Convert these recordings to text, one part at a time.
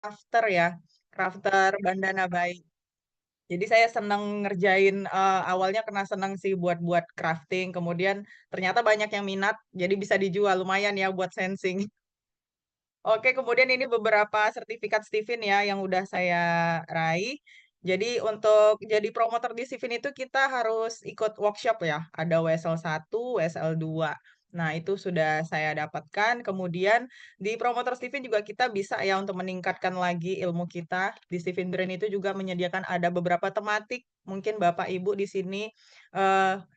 crafter ya, crafter bandana bayi. Jadi saya seneng ngerjain, awalnya karena seneng sih buat crafting, kemudian ternyata banyak yang minat, jadi bisa dijual, lumayan ya buat sensing. Oke, kemudian ini beberapa sertifikat Stevin ya yang udah saya raih. Jadi untuk jadi promotor di Stevin itu kita harus ikut workshop ya, ada WSL 1, WSL 2. Nah, itu sudah saya dapatkan. Kemudian di promotor Stevin juga kita bisa ya untuk meningkatkan lagi ilmu kita. Di Stevin Brain itu juga menyediakan ada beberapa tematik. Mungkin Bapak Ibu di sini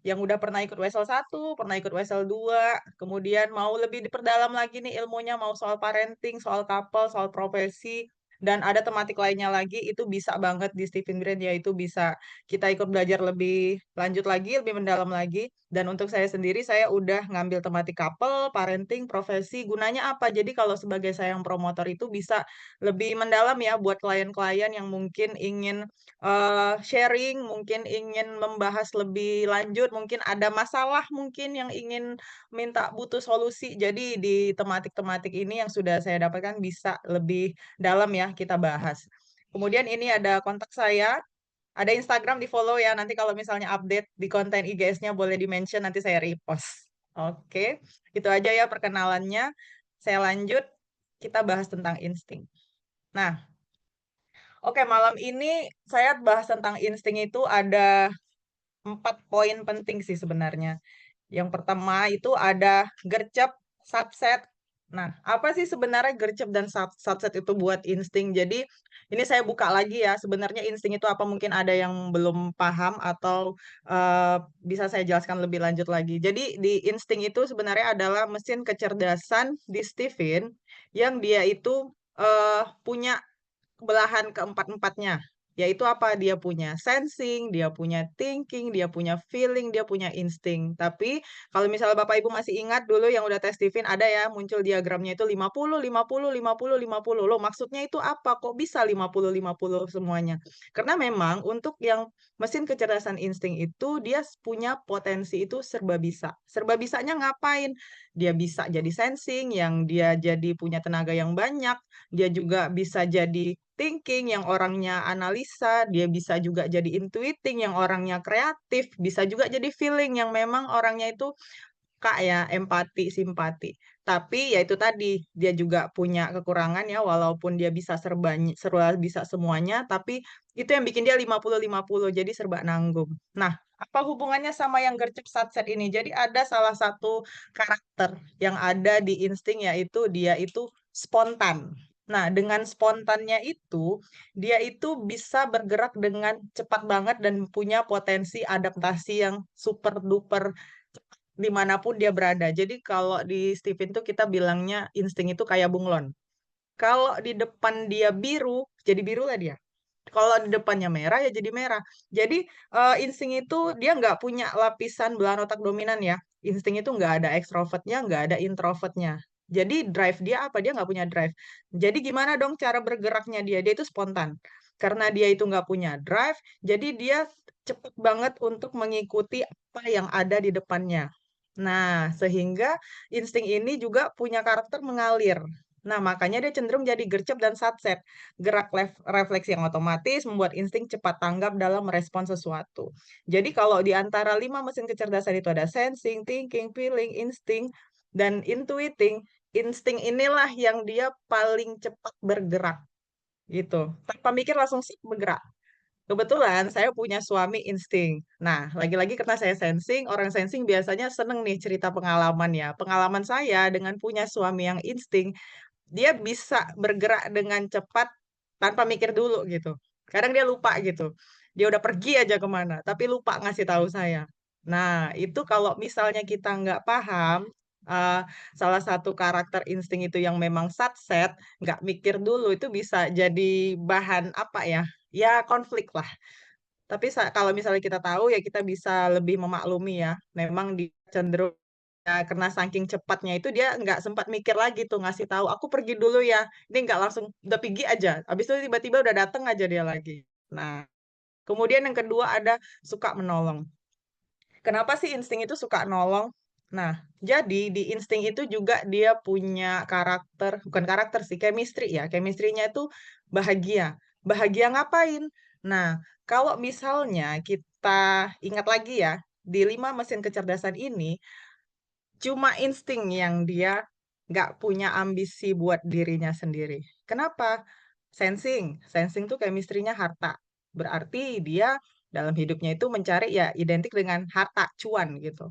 yang udah pernah ikut WSL 1, pernah ikut WSL 2, kemudian mau lebih diperdalam lagi nih ilmunya, mau soal parenting, soal couple, soal profesi, dan ada tematik lainnya lagi, itu bisa banget di Stephen Grant, yaitu bisa kita ikut belajar lebih lanjut lagi, lebih mendalam lagi. Dan untuk saya sendiri, saya udah ngambil tematik couple, parenting, profesi, gunanya apa? Jadi kalau sebagai saya yang promotor itu bisa lebih mendalam ya buat klien-klien yang mungkin ingin sharing, mungkin ingin membahas lebih lanjut, mungkin ada masalah mungkin yang ingin butuh solusi. Jadi di tematik-tematik ini yang sudah saya dapatkan bisa lebih dalam ya kita bahas. Kemudian ini ada kontak saya, ada Instagram di-follow ya. Nanti kalau misalnya update di konten IGS-nya boleh di-mention, nanti saya repost. Oke, itu aja ya perkenalannya. Saya lanjut, kita bahas tentang insting. Nah, oke, malam ini saya bahas tentang insting itu ada 4 poin penting sih sebenarnya. Yang pertama itu ada gercep, subset. Nah, apa sih sebenarnya gercep dan subset itu buat insting? Jadi, ini saya buka lagi ya, sebenarnya insting itu apa? Mungkin ada yang belum paham atau bisa saya jelaskan lebih lanjut lagi. Jadi, di insting itu sebenarnya adalah mesin kecerdasan di Stephen yang dia itu punya belahan keempat-empatnya, yaitu apa? Dia punya sensing, dia punya thinking, dia punya feeling, dia punya insting. Tapi kalau misalnya Bapak Ibu masih ingat dulu yang udah tes Stephen ada ya muncul diagramnya itu 50 50 50 50. Loh, maksudnya itu apa? Kok bisa 50 50 semuanya? Karena memang untuk yang mesin kecerdasan insting itu dia punya potensi itu serba bisa. Serba bisanya ngapain? Dia bisa jadi sensing yang dia jadi punya tenaga yang banyak, dia juga bisa jadi thinking yang orangnya analisa, dia bisa juga jadi intuiting yang orangnya kreatif, bisa juga jadi feeling yang memang orangnya itu Kak ya, empati, simpati. Tapi ya itu tadi, dia juga punya kekurangan ya, walaupun dia bisa serba bisa semuanya, tapi itu yang bikin dia 50-50, jadi serba nanggung. Nah, apa hubungannya sama yang gercep satset ini? Jadi ada salah satu karakter yang ada di insting yaitu dia itu spontan. Nah, dengan spontannya itu, dia itu bisa bergerak dengan cepat banget dan punya potensi adaptasi yang super duper dimanapun dia berada. Jadi kalau di Stephen tuh kita bilangnya insting itu kayak bunglon. Kalau di depan dia biru, jadi biru lah dia. Kalau di depannya merah ya jadi merah. Jadi insting itu dia nggak punya lapisan belahan otak dominan ya. Insting itu nggak ada ekstrovertnya, nggak ada introvertnya. Jadi drive dia apa? Dia nggak punya drive. Jadi gimana dong cara bergeraknya dia? Dia itu spontan. Karena dia itu nggak punya drive, jadi dia cepet banget untuk mengikuti apa yang ada di depannya. Nah, sehingga insting ini juga punya karakter mengalir. Nah, makanya dia cenderung jadi gercep dan satset. Gerak refleksi yang otomatis membuat insting cepat tanggap dalam merespon sesuatu. Jadi kalau di antara 5 mesin kecerdasan itu ada sensing, thinking, feeling, insting, dan intuiting, insting inilah yang dia paling cepat bergerak gitu. Tanpa mikir langsung sih bergerak. Kebetulan saya punya suami insting. Nah, lagi-lagi karena saya sensing, orang sensing biasanya seneng nih cerita pengalaman ya. Pengalaman saya dengan punya suami yang insting, dia bisa bergerak dengan cepat tanpa mikir dulu gitu. Kadang dia lupa gitu. Dia udah pergi aja kemana, tapi lupa ngasih tahu saya. Nah, itu kalau misalnya kita nggak paham, eh, salah satu karakter insting itu yang memang satset, nggak mikir dulu, itu bisa jadi bahan apa ya? Ya konflik lah. Tapi kalau misalnya kita tahu ya kita bisa lebih memaklumi ya. Memang dia cenderung ya, karena saking cepatnya itu dia nggak sempat mikir lagi tuh ngasih tahu aku pergi dulu ya. Ini nggak langsung udah pergi aja. Habis itu tiba-tiba udah datang aja dia lagi. Nah, kemudian yang kedua ada suka menolong. Kenapa sih insting itu suka nolong? Nah, jadi di insting itu juga dia punya karakter, bukan karakter sih, chemistry ya. Chemistry-nya itu Bahagia. Bahagia ngapain? Nah, kalau misalnya kita ingat lagi ya, di 5 mesin kecerdasan ini, cuma insting yang dia nggak punya ambisi buat dirinya sendiri. Kenapa? Sensing. Sensing tuh chemistry-nya harta. Berarti dia dalam hidupnya itu mencari ya identik dengan harta, cuan gitu.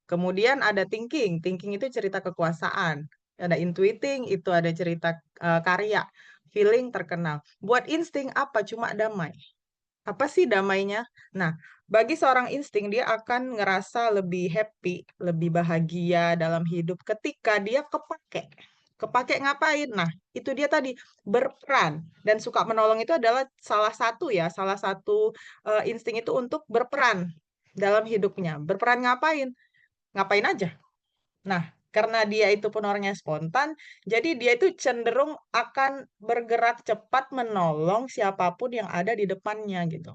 Kemudian ada thinking. Thinking itu cerita kekuasaan. Ada intuiting, itu ada cerita karya. Feeling terkenal. Buat insting apa? Cuma damai. Apa sih damainya? Nah, bagi seorang insting dia akan ngerasa lebih happy, lebih bahagia dalam hidup ketika dia kepake. Kepake ngapain? Nah, itu dia tadi berperan dan suka menolong itu adalah salah satu insting itu untuk berperan dalam hidupnya. Berperan ngapain? Ngapain aja. Nah, karena dia itu pun orangnya spontan, jadi dia itu cenderung akan bergerak cepat menolong siapapun yang ada di depannya gitu.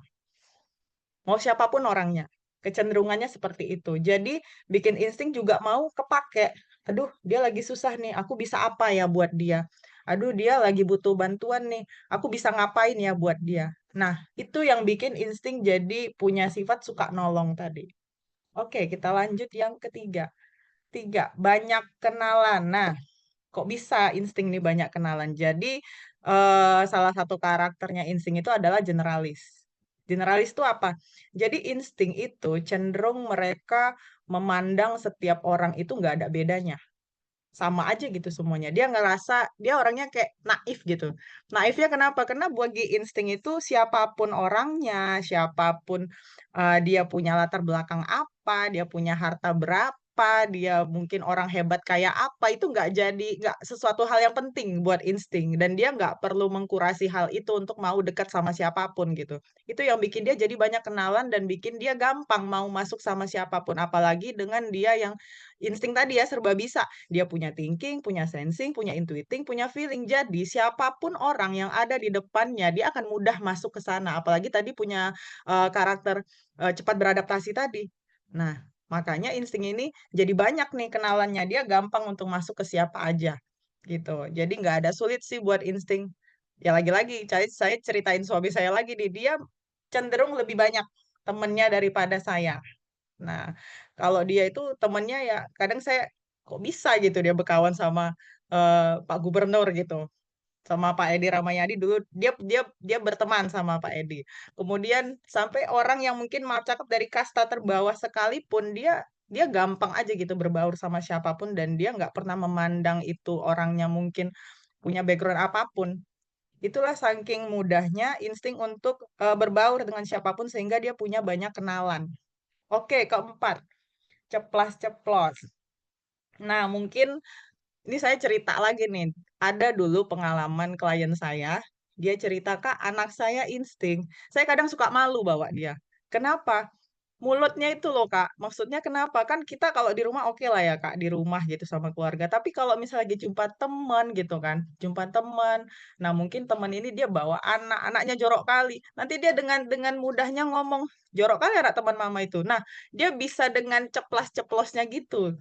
Mau siapapun orangnya. Kecenderungannya seperti itu. Jadi bikin insting juga mau kepake. Aduh, dia lagi susah nih. Aku bisa apa ya buat dia? Aduh, dia lagi butuh bantuan nih. Aku bisa ngapain ya buat dia? Nah, itu yang bikin insting jadi punya sifat suka nolong tadi. Oke, kita lanjut yang ketiga. Tiga, banyak kenalan. Nah, kok bisa insting ini banyak kenalan? Jadi salah satu karakternya insting itu adalah generalis. Generalis itu apa? Jadi insting itu cenderung mereka memandang setiap orang itu nggak ada bedanya. Sama aja gitu semuanya. Dia ngerasa dia orangnya kayak naif gitu. Naifnya kenapa? Karena bagi insting itu siapapun orangnya, siapapun dia punya latar belakang apa, dia punya harta berapa, dia mungkin orang hebat kayak apa, itu nggak sesuatu hal yang penting buat insting dan dia nggak perlu mengkurasi hal itu untuk mau dekat sama siapapun gitu. Itu yang bikin dia jadi banyak kenalan dan bikin dia gampang mau masuk sama siapapun, apalagi dengan dia yang insting tadi ya serba bisa. Dia punya thinking, punya sensing, punya intuiting, punya feeling. Jadi siapapun orang yang ada di depannya, dia akan mudah masuk ke sana. Apalagi tadi punya karakter cepat beradaptasi tadi. Nah, makanya insting ini jadi banyak nih kenalannya. Dia gampang untuk masuk ke siapa aja gitu. Jadi nggak ada sulit sih buat insting. Ya lagi-lagi, saya ceritain suami saya lagi nih. Dia cenderung lebih banyak temennya daripada saya. Nah, kalau dia itu temennya ya kadang saya kok bisa gitu dia berkawan sama Pak Gubernur gitu, sama Pak Edi Ramayadi dulu dia dia dia berteman sama Pak Edi. Kemudian sampai orang yang mungkin maaf cakap dari kasta terbawah sekalipun dia gampang aja gitu berbaur sama siapapun dan dia nggak pernah memandang itu orangnya mungkin punya background apapun. Itulah saking mudahnya insting untuk berbaur dengan siapapun sehingga dia punya banyak kenalan. Oke, keempat, ceplas-ceplos. Nah, mungkin ini saya cerita lagi nih. Ada dulu pengalaman klien saya, dia cerita, "Kak, anak saya insting." Saya kadang suka malu bawa dia. Kenapa? Mulutnya itu loh, Kak. Maksudnya kenapa? Kan kita kalau di rumah oke lah ya, Kak, di rumah gitu sama keluarga. Tapi kalau misalnya lagi jumpa teman gitu kan, jumpa teman. Nah, mungkin teman ini dia bawa anak, anaknya jorok kali. Nanti dia dengan mudahnya ngomong, "Jorok kali anak teman mama itu." Nah, dia bisa dengan ceplas-ceplosnya gitu.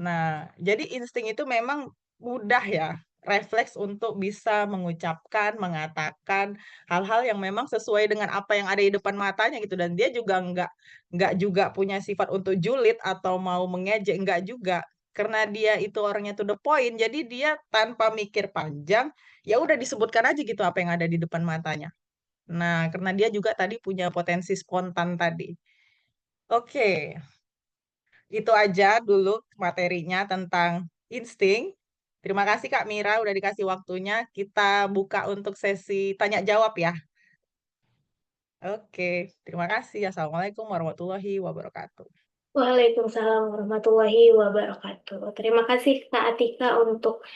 Nah, jadi insting itu memang mudah ya, refleks untuk bisa mengucapkan, mengatakan hal-hal yang memang sesuai dengan apa yang ada di depan matanya gitu dan dia juga nggak juga punya sifat untuk julid atau mau mengejek, nggak juga. Karena dia itu orangnya to the point, jadi dia tanpa mikir panjang, ya udah disebutkan aja gitu apa yang ada di depan matanya. Nah, karena dia juga tadi punya potensi spontan tadi. Oke. Itu aja dulu materinya tentang insting. Terima kasih Kak Mira udah dikasih waktunya. Kita buka untuk sesi tanya jawab ya. Oke, terima kasih. Assalamualaikum warahmatullahi wabarakatuh. Waalaikumsalam warahmatullahi wabarakatuh. Terima kasih Kak Atika untuk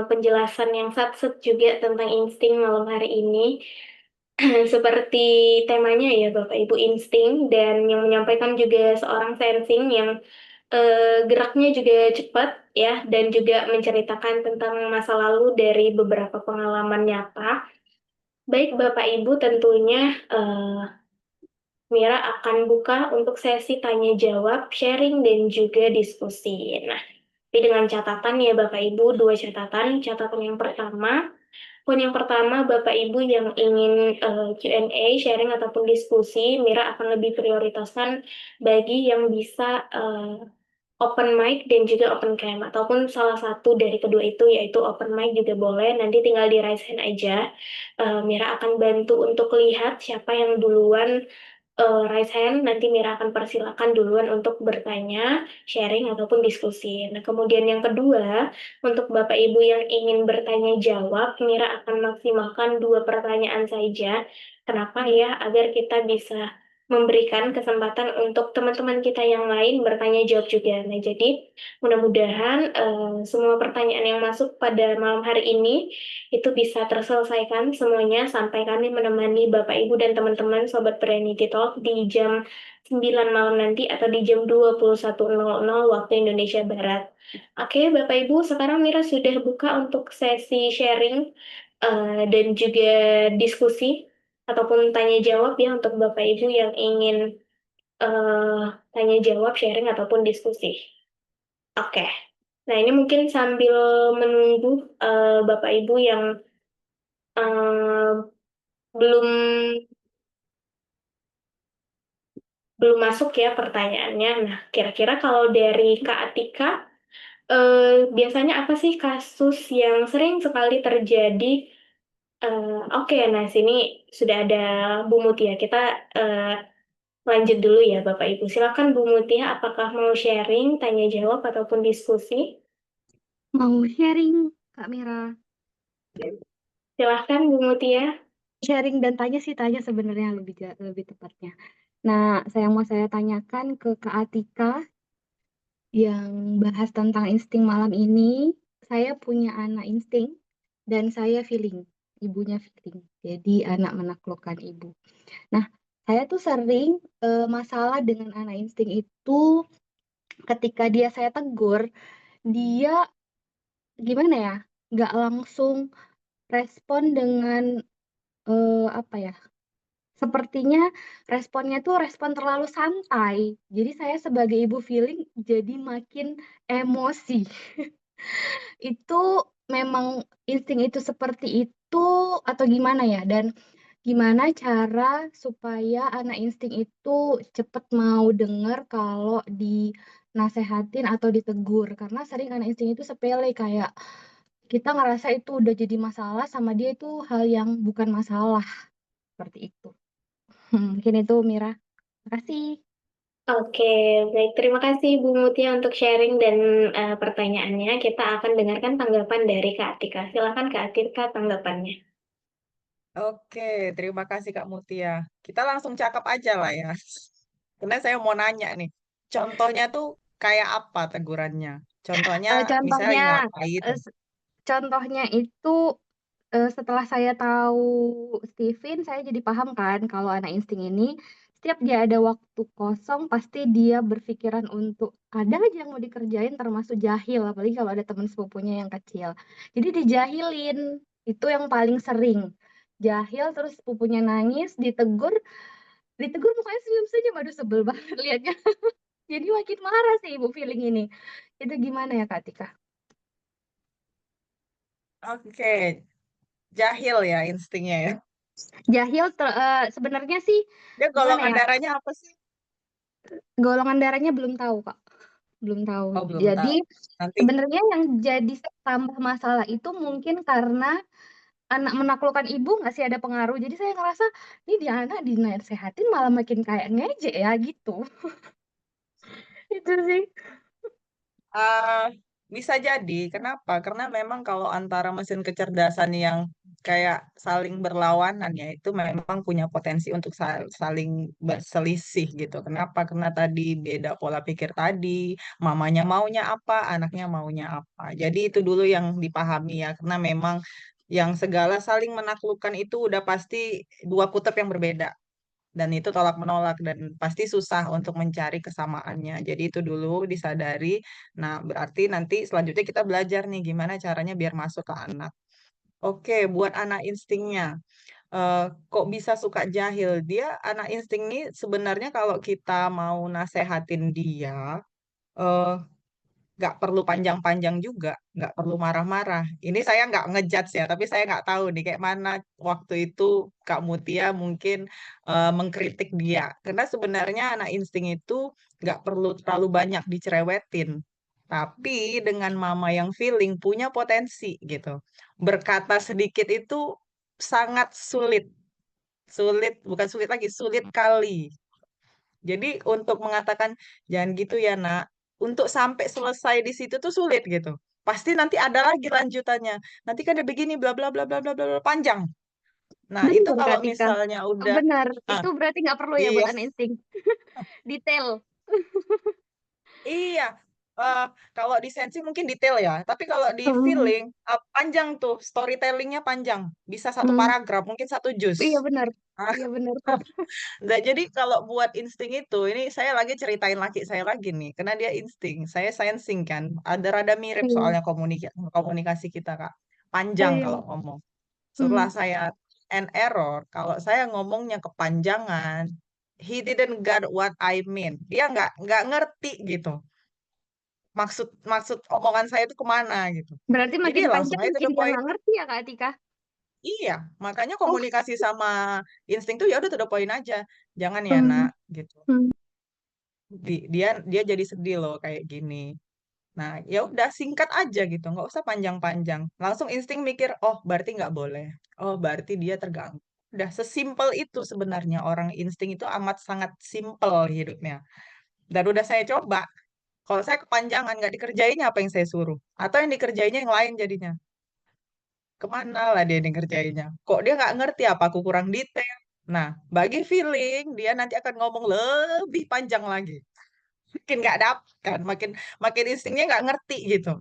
penjelasan yang sat-set juga tentang insting malam hari ini. Seperti temanya ya Bapak Ibu insting dan yang menyampaikan juga seorang sensing yang geraknya juga cepat ya dan juga menceritakan tentang masa lalu dari beberapa pengalaman nyata. Baik Bapak Ibu tentunya Mira akan buka untuk sesi tanya jawab, sharing dan juga diskusi. Nah, tapi dengan catatan ya Bapak Ibu, dua catatan. Catatan yang pertama, Poin yang pertama, Bapak Ibu yang ingin Q&A, sharing ataupun diskusi, Mira akan lebih prioritaskan bagi yang bisa open mic dan juga open cam ataupun salah satu dari kedua itu yaitu open mic juga boleh, nanti tinggal di raise hand aja. Mira akan bantu untuk lihat siapa yang duluan raise hand, nanti Mira akan persilakan duluan untuk bertanya, sharing ataupun diskusi. Nah, kemudian yang kedua, untuk Bapak Ibu yang ingin bertanya jawab, Mira akan maksimalkan 2 pertanyaan saja. Kenapa ya? Agar kita bisa memberikan kesempatan untuk teman-teman kita yang lain bertanya jawab juga. Nah, jadi mudah-mudahan semua pertanyaan yang masuk pada malam hari ini itu bisa terselesaikan semuanya sampai kami menemani Bapak Ibu dan teman-teman Sobat Serenity Talk di jam 9 malam nanti atau di jam 21.00 waktu Indonesia Barat. Oke, Bapak Ibu, sekarang Mira sudah buka untuk sesi sharing dan juga diskusi ataupun tanya jawab ya untuk Bapak Ibu yang ingin tanya jawab, sharing ataupun diskusi. Oke. Nah, ini mungkin sambil menunggu Bapak Ibu yang eh, belum belum masuk ya pertanyaannya. Nah, kira-kira kalau dari Kak Atika, biasanya apa sih kasus yang sering sekali terjadi? Oke, nah sini sudah ada Bu Mutia. Kita eh, lanjut dulu ya Bapak Ibu. Silakan Bu Mutia, apakah mau sharing, tanya jawab ataupun diskusi? Mau sharing, Kak Mira. Silahkan Bu Mutia. Sharing dan tanya sih, tanya sebenarnya lebih tepatnya. Nah, mau saya tanyakan ke Kak Atika yang bahas tentang insting malam ini. Saya punya anak insting dan saya feeling, ibunya feeling. Jadi anak menaklukkan ibu. Nah, saya tuh sering masalah dengan anak insting itu ketika saya tegur, dia gimana ya? Nggak langsung respon dengan apa ya? Sepertinya responnya tuh respon terlalu santai. Jadi saya sebagai ibu feeling jadi makin emosi. Itu memang insting itu seperti itu atau gimana ya? Dan gimana cara supaya anak insting itu cepet mau dengar kalau dinasehatin atau ditegur? Karena sering anak insting itu sepele kayak kita ngerasa itu udah jadi masalah sama dia itu hal yang bukan masalah seperti itu. Mungkin itu Mira. Makasih. Oke, baik. Terima kasih Bu Mutia untuk sharing dan pertanyaannya. Kita akan dengarkan tanggapan dari Kak Atika. Silakan Kak Atika tanggapannya. Oke, terima kasih Kak Mutia. Kita langsung cakap aja lah ya. Karena saya mau nanya nih, contohnya tuh kayak apa tegurannya? Contohnya misalnya Contohnya, lagi ngapain? eh, s- contohnya itu setelah saya tahu Steven, saya jadi paham kan kalau anak insting ini setiap dia ada waktu kosong pasti dia berpikiran untuk ada aja yang mau dikerjain termasuk jahil, apalagi kalau ada teman sepupunya yang kecil. Jadi dijahilin, itu yang paling sering. Jahil terus sepupunya nangis, ditegur, ditegur mukanya senyum-senyum, aduh sebel banget liatnya. Jadi makin marah sih ibu feeling ini. Itu gimana ya Kak Tika? Oke, jahil ya instingnya ya. Jahil sebenarnya sih Dia gimana golongan ya? darahnya apa sih? Golongan darahnya belum tahu Kak. Belum tahu. Oh, belum Jadi tahu. Nanti, sebenarnya yang jadi tambah masalah itu mungkin karena anak menaklukkan ibu nggak sih ada pengaruh. Jadi saya ngerasa ini dia anak dinasehatin malah makin kayak ngejek ya gitu. Itu sih. eh bisa jadi. Kenapa? Karena memang kalau antara mesin kecerdasan yang kayak saling berlawanan ya itu memang punya potensi untuk saling berselisih gitu. Kenapa? Karena tadi beda pola pikir tadi, mamanya maunya apa, anaknya maunya apa. Jadi itu dulu yang dipahami ya, karena memang yang segala saling menaklukkan itu udah pasti dua kutub yang berbeda dan itu tolak menolak dan pasti susah untuk mencari kesamaannya. Jadi itu dulu disadari. Nah, berarti nanti selanjutnya kita belajar nih gimana caranya biar masuk ke anak. Oke, buat anak instingnya. eh, Kok bisa suka jahil? Dia anak insting ini sebenarnya kalau kita mau nasehatin dia, eh, nggak perlu panjang-panjang juga, nggak perlu marah-marah. Ini saya nggak ngejudge ya, tapi saya nggak tahu nih kayak mana waktu itu Kak Mutia mungkin mengkritik dia. Karena sebenarnya anak insting itu nggak perlu terlalu banyak dicerewetin. Tapi dengan mama yang feeling punya potensi gitu. Berkata sedikit itu sangat sulit. Sulit, bukan sulit lagi, sulit kali. Jadi untuk mengatakan jangan gitu ya nak, untuk sampai selesai di situ tuh sulit gitu. Pasti nanti ada lagi lanjutannya. Nanti kan ada begini bla bla bla bla bla bla bla, panjang. Nah itu Benar Kak kalau Tika. misalnya udah, Benar. ah Itu berarti nggak perlu ya iya buat anak insting. Detail. iya. Eh, kalau di sensi mungkin detail ya, tapi kalau di Hmm. feeling panjang tuh storytellingnya panjang, bisa satu Hmm. paragraf mungkin satu juz. Iya benar. Iya benar tuh. Nah, jadi kalau buat insting itu, ini saya lagi ceritain laki saya lagi nih, karena dia insting, saya sensing kan, ada rada mirip Iya. soalnya komunikasi kita Kak, panjang Iya. kalau ngomong. Setelah Hmm. saya and error, kalau saya ngomongnya kepanjangan, he didn't get what I mean, dia nggak ngerti gitu, maksud maksud omongan saya itu kemana gitu. Berarti Jadi makin langsung panjang aja to makin the dia point. nggak ngerti ya Kak Tika. Iya, makanya Oh. komunikasi sama insting tuh ya udah to the point aja, jangan ya Hmm. nak gitu. Hmm. Dia jadi sedih loh kayak gini. Nah, ya udah singkat aja gitu, nggak usah panjang-panjang. Langsung insting mikir, oh berarti nggak boleh. Oh berarti dia terganggu. Udah sesimpel itu sebenarnya orang insting itu amat sangat simpel hidupnya. Dan udah saya coba. Kalau saya kepanjangan nggak dikerjainnya apa yang saya suruh, atau yang dikerjainnya yang lain jadinya. Kemana lah dia dikerjainnya? Kok dia nggak ngerti apa aku kurang detail? Nah, bagi feeling dia nanti akan ngomong lebih panjang lagi. Makin nggak dapet kan, makin makin instingnya nggak ngerti gitu.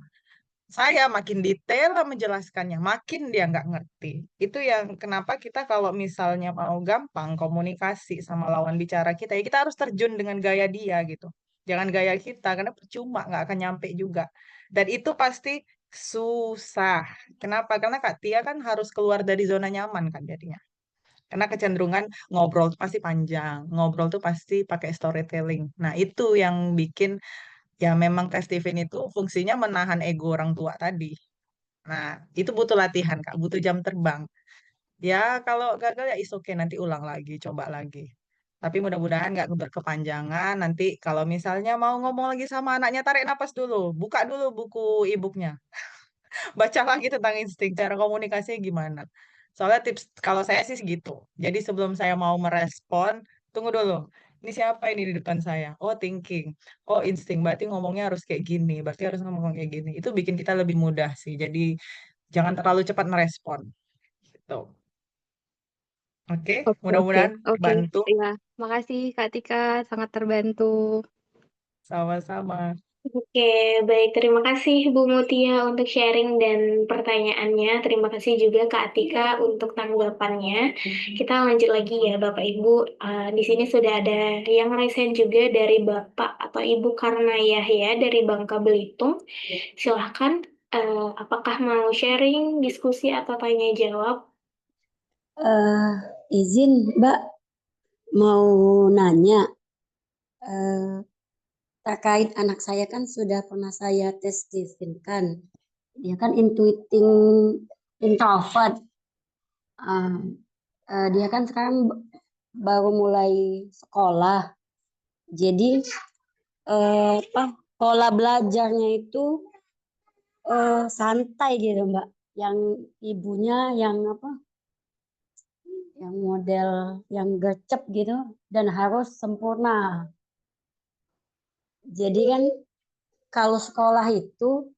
Saya makin detail menjelaskannya, makin dia nggak ngerti. Itu yang kenapa kita kalau misalnya mau gampang komunikasi sama lawan bicara kita, ya kita harus terjun dengan gaya dia gitu. Jangan gaya kita, karena percuma nggak akan nyampe juga. Dan itu pasti susah. Kenapa? Karena Kak Tia kan harus keluar dari zona nyaman kan jadinya. Karena kecenderungan ngobrol tuh pasti panjang, ngobrol tuh pasti pakai storytelling. Nah, itu yang bikin ya memang tes Steven itu fungsinya menahan ego orang tua tadi. Nah, itu butuh latihan, Kak, butuh jam terbang. Ya, kalau gagal ya is okay, nanti ulang lagi, coba lagi. Tapi mudah-mudahan nggak berkepanjangan. Nanti kalau misalnya mau ngomong lagi sama anaknya, tarik napas dulu. Buka dulu buku e-booknya. Baca lagi tentang insting, cara komunikasinya gimana. Soalnya tips, kalau saya sih segitu. Jadi sebelum saya mau merespon, tunggu dulu. Ini siapa ini di depan saya? Oh, thinking. Oh, insting. Berarti ngomongnya harus kayak gini. Berarti harus ngomong kayak gini. Itu bikin kita lebih mudah sih. Jadi jangan terlalu cepat merespon. Gitu. Oke, Oke, oke, mudah-mudahan oke. bantu. Ya, makasih Kak Tika, sangat terbantu. Sama-sama. Oke, baik. Terima kasih Bu Mutia untuk sharing dan pertanyaannya. Terima kasih juga Kak Atika untuk tanggapannya. Kita lanjut lagi ya Bapak Ibu. Di sini sudah ada yang resen juga dari Bapak atau Ibu Karnayah ya dari Bangka Belitung. Silahkan, apakah mau sharing, diskusi, atau tanya jawab? Izin Mbak mau nanya terkait anak saya kan sudah pernah saya tes Steven kan, dia kan intuiting introvert. Dia kan sekarang baru mulai sekolah, jadi pola belajarnya itu santai gitu Mbak. Yang ibunya yang yang model yang gercep gitu dan harus sempurna. Jadi kan kalau sekolah itu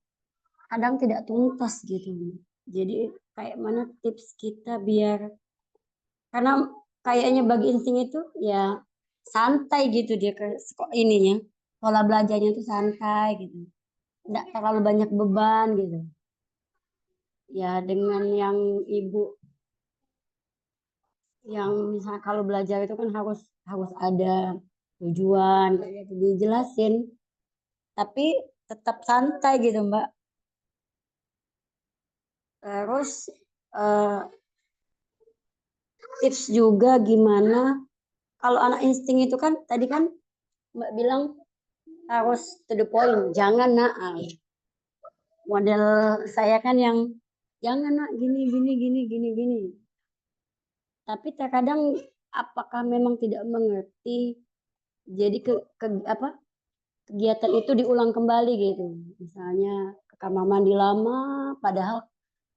kadang tidak tuntas gitu. Jadi kayak mana tips kita biar, karena kayaknya bagi insting itu ya santai gitu dia ke sekolah ininya. Pola belajarnya itu santai gitu. Tidak terlalu banyak beban gitu. Ya dengan yang ibu yang misalnya kalau belajar itu kan harus harus ada tujuan kayak gitu dijelasin, tapi tetap santai gitu Mbak. Terus tips juga gimana kalau anak insting itu kan tadi kan Mbak bilang harus to the point, jangan nak. Model saya kan yang jangan nak gini gini gini gini gini. Tapi terkadang apakah memang tidak mengerti, jadi kegiatan itu diulang kembali gitu. Misalnya ke kamar mandi lama, padahal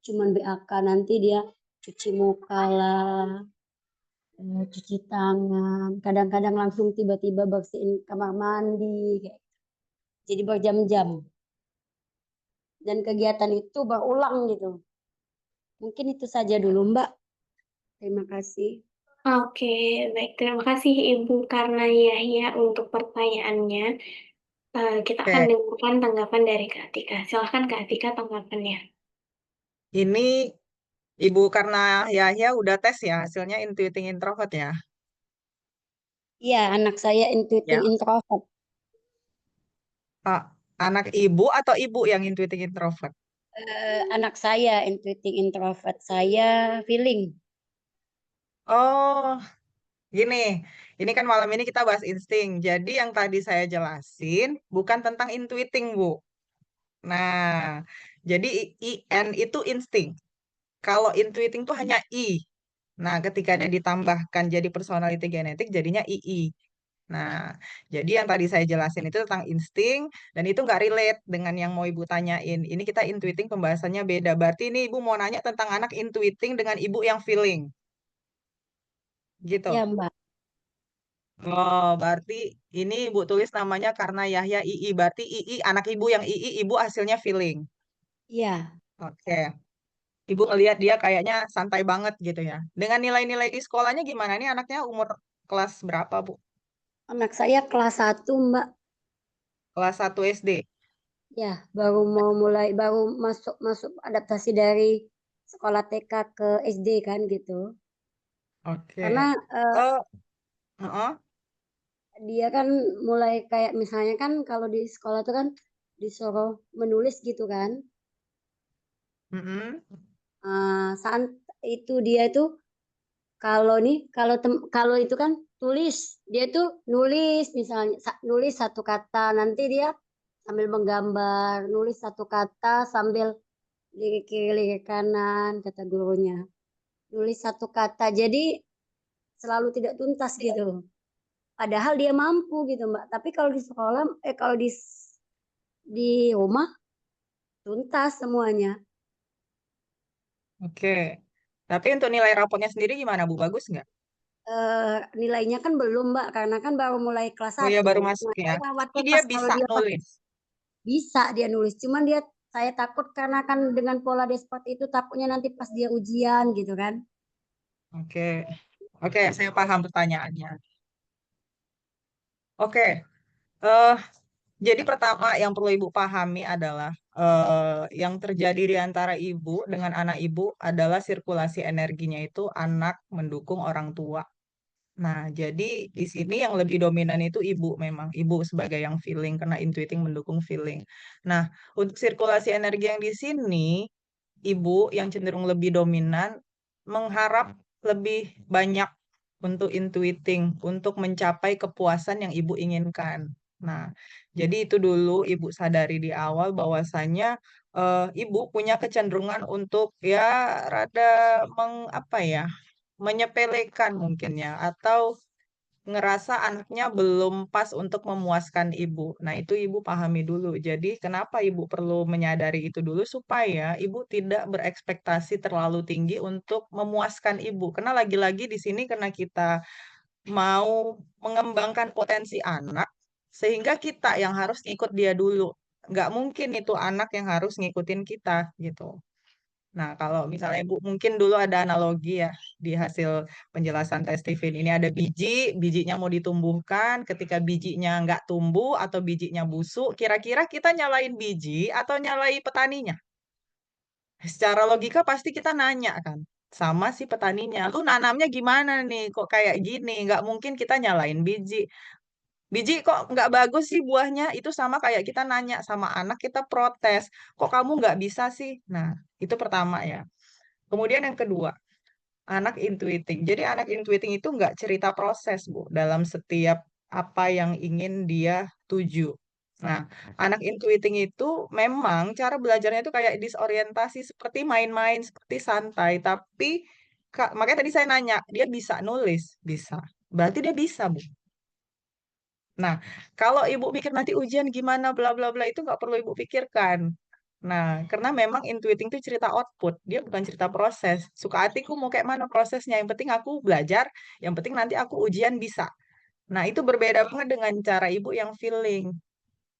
cuman BAK, nanti dia cuci muka lah, cuci tangan, kadang-kadang langsung tiba-tiba bersihin kamar mandi, kayak. Jadi berjam-jam. Dan kegiatan itu berulang gitu. Mungkin itu saja dulu, Mbak. Terima kasih. Oke, baik. Terima kasih Ibu Karna Yahya untuk pertanyaannya. Kita akan Oke, dengarkan tanggapan dari Kak Atika. Silahkan Kak Atika tanggapannya. ini Ibu karena Yahya udah tes ya, hasilnya intuiting introvert ya. Iya, anak saya intuiting Ya. introvert. Pak, anak ibu atau ibu yang intuiting introvert? Anak saya intuiting introvert, saya feeling. Oh, gini. Ini kan malam ini kita bahas insting. Jadi yang tadi saya jelasin bukan tentang intuiting, Bu. Nah, jadi IN itu insting. Kalau intuiting itu hanya I. Nah, ketika dia ditambahkan jadi personality genetik jadinya II. Nah, jadi yang tadi saya jelasin itu tentang insting dan itu nggak relate dengan yang mau Ibu tanyain. Ini kita intuiting pembahasannya beda. Berarti ini Ibu mau nanya tentang anak intuiting dengan Ibu yang feeling. Gitu. Ya, Mbak. Oh, berarti ini Ibu tulis namanya karena Yahya II. Berarti II, anak Ibu yang II, Ibu hasilnya feeling. Iya, Oke. Ibu ngelihat dia kayaknya santai banget gitu ya. Dengan nilai-nilai di sekolahnya gimana? Nih anaknya umur kelas berapa, Bu? anak saya kelas 1, Mbak. Kelas 1 SD. Ya, baru masuk masuk adaptasi dari sekolah TK ke SD kan gitu. Karena Oke. Oh, heeh. dia kan mulai kayak misalnya kan kalau di sekolah tuh kan disuruh menulis gitu kan. Mm-mm. Saat itu dia itu kalau nih kalau itu kan tulis, dia tuh nulis misalnya nulis satu kata, nanti dia sambil menggambar, nulis satu kata sambil lirik kiri lirik kanan, kata gurunya. Nulis satu kata, jadi selalu tidak tuntas gitu. Padahal dia mampu gitu, Mbak. Tapi kalau di sekolah, kalau di rumah tuntas semuanya. Oke. Tapi untuk nilai rapotnya sendiri gimana, Bu? Bagus nggak? Nilainya kan belum, Mbak, karena kan baru mulai kelas Oh ya, 1. baru masuk Nah, ya. saya Tapi khawatir dia pas kalau bisa dia pas nulis. bisa dia nulis. Cuman saya takut karena kan dengan pola dia seperti itu, takutnya nanti pas dia ujian gitu kan. Oke. Oke, saya paham pertanyaannya. Oke. eh jadi pertama yang perlu Ibu pahami adalah yang terjadi di antara Ibu dengan anak Ibu adalah sirkulasi energinya itu anak mendukung orang tua. Nah, jadi di sini yang lebih dominan itu ibu memang. Ibu sebagai yang feeling, karena intuiting mendukung feeling. Nah, untuk sirkulasi energi yang di sini, ibu yang cenderung lebih dominan mengharap lebih banyak untuk intuiting, untuk mencapai kepuasan yang ibu inginkan. Nah, jadi itu dulu ibu sadari di awal bahwasannya ibu punya kecenderungan untuk ya rada apa ya, menyepelekan mungkin ya, atau ngerasa anaknya belum pas untuk memuaskan ibu. Nah, itu ibu pahami dulu. Jadi, kenapa ibu perlu menyadari itu dulu supaya ibu tidak berekspektasi terlalu tinggi untuk memuaskan ibu. Karena lagi-lagi di sini karena kita mau mengembangkan potensi anak, sehingga kita yang harus ikut dia dulu. Nggak mungkin itu anak yang harus ngikutin kita gitu. Nah, kalau misalnya Ibu mungkin dulu ada analogi ya di hasil penjelasan tes Steven ini ada biji, bijinya mau ditumbuhkan, ketika bijinya nggak tumbuh atau bijinya busuk, kira-kira kita nyalain biji atau nyalain petaninya? Secara logika pasti kita nanya kan sama si petaninya, lu nanamnya gimana nih? Kok kayak gini? Nggak mungkin kita nyalain biji. Biji kok nggak bagus sih buahnya? Itu sama kayak kita nanya sama anak, kita protes. Kok kamu nggak bisa sih? Nah, itu pertama ya. Kemudian yang kedua, anak intuiting. Jadi anak intuiting itu nggak cerita proses, Bu, dalam setiap apa yang ingin dia tuju. Nah, anak intuiting itu memang cara belajarnya itu kayak disorientasi, seperti main-main, seperti santai. Tapi makanya tadi saya nanya, dia bisa nulis? Bisa. Berarti dia bisa, Bu. Nah, kalau ibu pikir nanti ujian gimana, bla bla bla, itu nggak perlu ibu pikirkan. Nah, karena memang intuiting itu cerita output, dia bukan cerita proses. Suka hatiku mau kayak mana prosesnya, yang penting aku belajar, yang penting nanti aku ujian bisa. Nah, itu berbeda banget dengan cara ibu yang feeling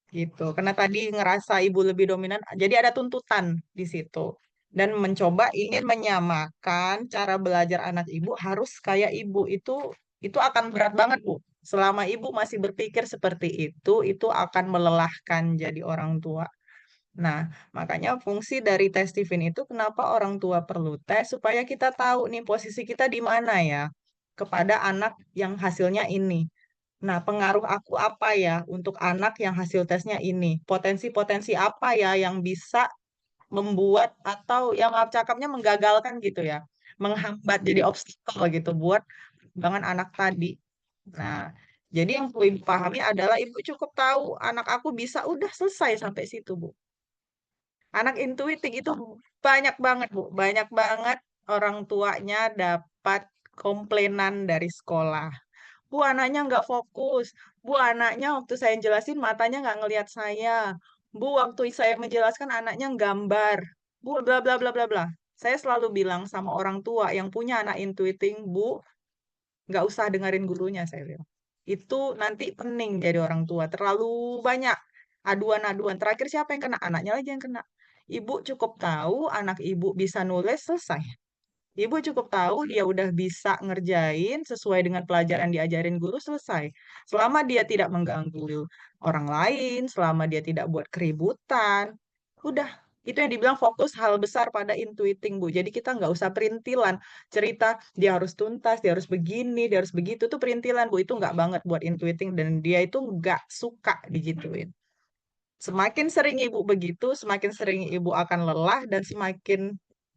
gitu. Karena tadi ngerasa ibu lebih dominan, jadi ada tuntutan di situ. Dan mencoba ingin menyamakan cara belajar anak ibu harus kayak ibu itu akan berat banget, Bu. Selama ibu masih berpikir seperti itu akan melelahkan jadi orang tua. Nah, makanya fungsi dari tes Stephen itu kenapa orang tua perlu tes supaya kita tahu nih posisi kita di mana ya kepada anak yang hasilnya ini. Nah, pengaruh aku apa ya untuk anak yang hasil tesnya ini? Potensi-potensi apa ya yang bisa membuat atau yang maaf cakapnya menggagalkan gitu ya, menghambat jadi obstacle gitu buat perkembangan anak tadi. Nah, jadi yang perlu ibu pahami adalah ibu cukup tahu anak aku bisa udah selesai sampai situ, Bu. Anak intuitif itu banyak banget, Bu. Banyak banget orang tuanya dapat komplainan dari sekolah. Bu, anaknya nggak fokus. Bu, anaknya waktu saya jelasin matanya nggak ngelihat saya. Bu, waktu saya menjelaskan anaknya gambar. Bu, bla bla bla bla bla. Saya selalu bilang sama orang tua yang punya anak intuiting, Bu, nggak usah dengerin gurunya, saya bilang. Itu nanti pening jadi orang tua. Terlalu banyak aduan-aduan. Terakhir siapa yang kena? Anaknya lagi yang kena. Ibu cukup tahu anak ibu bisa nulis, selesai. Ibu cukup tahu dia udah bisa ngerjain sesuai dengan pelajaran diajarin guru, selesai. Selama dia tidak mengganggu orang lain, selama dia tidak buat keributan, udah. Itu yang dibilang fokus hal besar pada intuiting, Bu. Jadi kita nggak usah perintilan. Cerita dia harus tuntas, dia harus begini, dia harus begitu. Itu perintilan, Bu. Itu nggak banget buat intuiting. Dan dia itu nggak suka digituin. Semakin sering ibu begitu, semakin sering ibu akan lelah dan semakin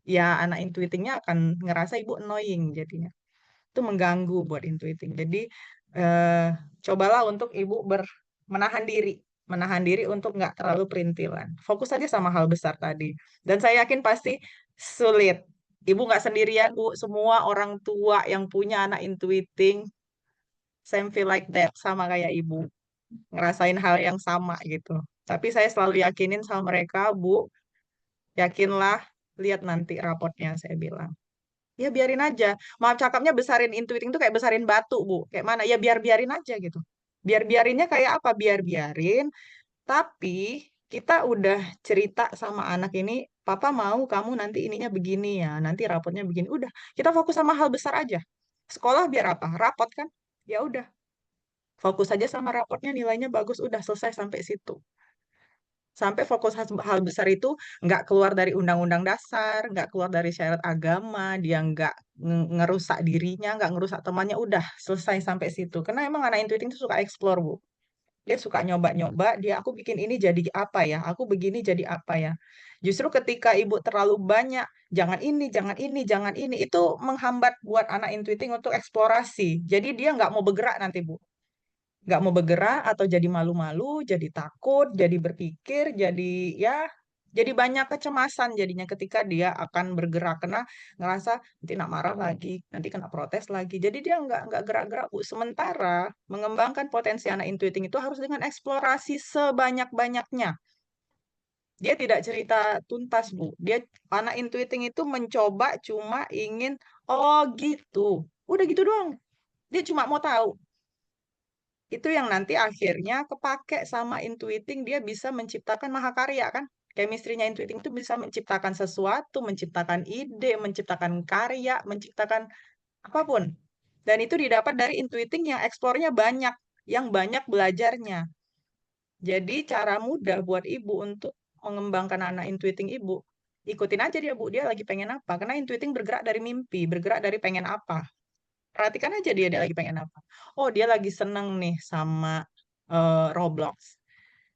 ya anak intuitingnya akan ngerasa ibu annoying jadinya. Itu mengganggu buat intuiting. Jadi eh, cobalah untuk ibu menahan diri untuk nggak terlalu perintilan. Fokus aja sama hal besar tadi. Dan saya yakin pasti sulit. Ibu nggak sendirian, Bu. Semua orang tua yang punya anak intuiting, same feel like that, sama kayak ibu ngerasain hal yang sama gitu. Tapi saya selalu yakinin sama mereka, Bu, yakinlah, lihat nanti rapotnya, saya bilang. Ya biarin aja. Maaf cakapnya besarin intuiting itu kayak besarin batu, Bu. Kayak mana? Ya biarin aja gitu. Biarinnya kayak apa? Biarin. Tapi kita udah cerita sama anak ini, Papa mau kamu nanti ininya begini ya, nanti rapotnya begini. Udah, kita fokus sama hal besar aja. Sekolah biar apa? Rapot kan? Ya udah, fokus aja sama rapotnya, nilainya bagus, udah selesai sampai situ. Sampai fokus hal besar itu nggak keluar dari undang-undang dasar, nggak keluar dari syarat agama, dia nggak ngerusak dirinya, nggak ngerusak temannya, udah selesai sampai situ. Karena emang anak intuiting itu suka explore, Bu. Dia suka nyoba-nyoba, aku bikin ini jadi apa ya, aku begini jadi apa ya. Justru ketika ibu terlalu banyak, jangan ini, itu menghambat buat anak intuiting untuk eksplorasi. Jadi dia nggak mau bergerak nanti, Bu, nggak mau bergerak atau jadi malu-malu, jadi takut, jadi berpikir, ya, jadi banyak kecemasan jadinya ketika dia akan bergerak karena ngerasa nanti nak marah lagi, nanti kena protes lagi. Jadi dia nggak gerak-gerak, Bu. Sementara mengembangkan potensi anak intuiting itu harus dengan eksplorasi sebanyak-banyaknya. Dia tidak cerita tuntas, Bu. Dia anak intuiting itu mencoba cuma ingin, oh gitu. Udah gitu doang. Dia cuma mau tahu. Itu yang nanti akhirnya kepake sama intuiting, dia bisa menciptakan mahakarya kan. Chemistry-nya intuiting itu bisa menciptakan sesuatu, menciptakan ide, menciptakan karya, menciptakan apapun. Dan itu didapat dari intuiting yang eksplornya banyak, yang banyak belajarnya. Jadi cara mudah buat ibu untuk mengembangkan anak intuiting ibu, ikutin aja dia, Bu, dia lagi pengen apa. Karena intuiting bergerak dari mimpi, bergerak dari pengen apa. Perhatikan aja dia lagi pengen apa. Oh, dia lagi seneng nih sama Roblox.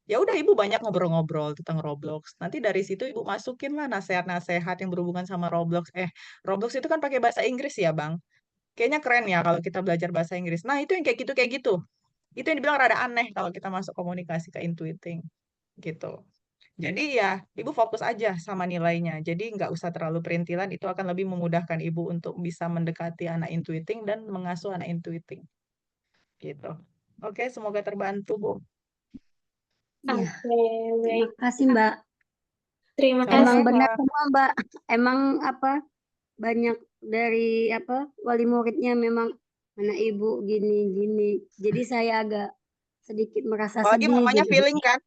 Ya udah, ibu banyak ngobrol-ngobrol tentang Roblox. Nanti dari situ ibu masukin lah nasihat-nasihat yang berhubungan sama Roblox. Roblox itu kan pakai bahasa Inggris ya, Bang. Kayaknya keren ya kalau kita belajar bahasa Inggris. Nah, itu yang kayak gitu, kayak gitu. Itu yang dibilang rada aneh kalau kita masuk komunikasi ke intuiting gitu. Jadi ya ibu fokus aja sama nilainya. Jadi nggak usah terlalu perintilan, itu akan lebih memudahkan ibu untuk bisa mendekati anak intuiting dan mengasuh anak intuiting gitu. Oke, semoga terbantu, Bu. Iya, Oke, terima baik. kasih Mbak. Terima Emang kasih. benar Sama-sama. semua Mbak. Emang apa banyak dari apa wali muridnya memang anak ibu gini-gini. Jadi saya agak sedikit merasa Apalagi sedih mamanya gitu. feeling kan,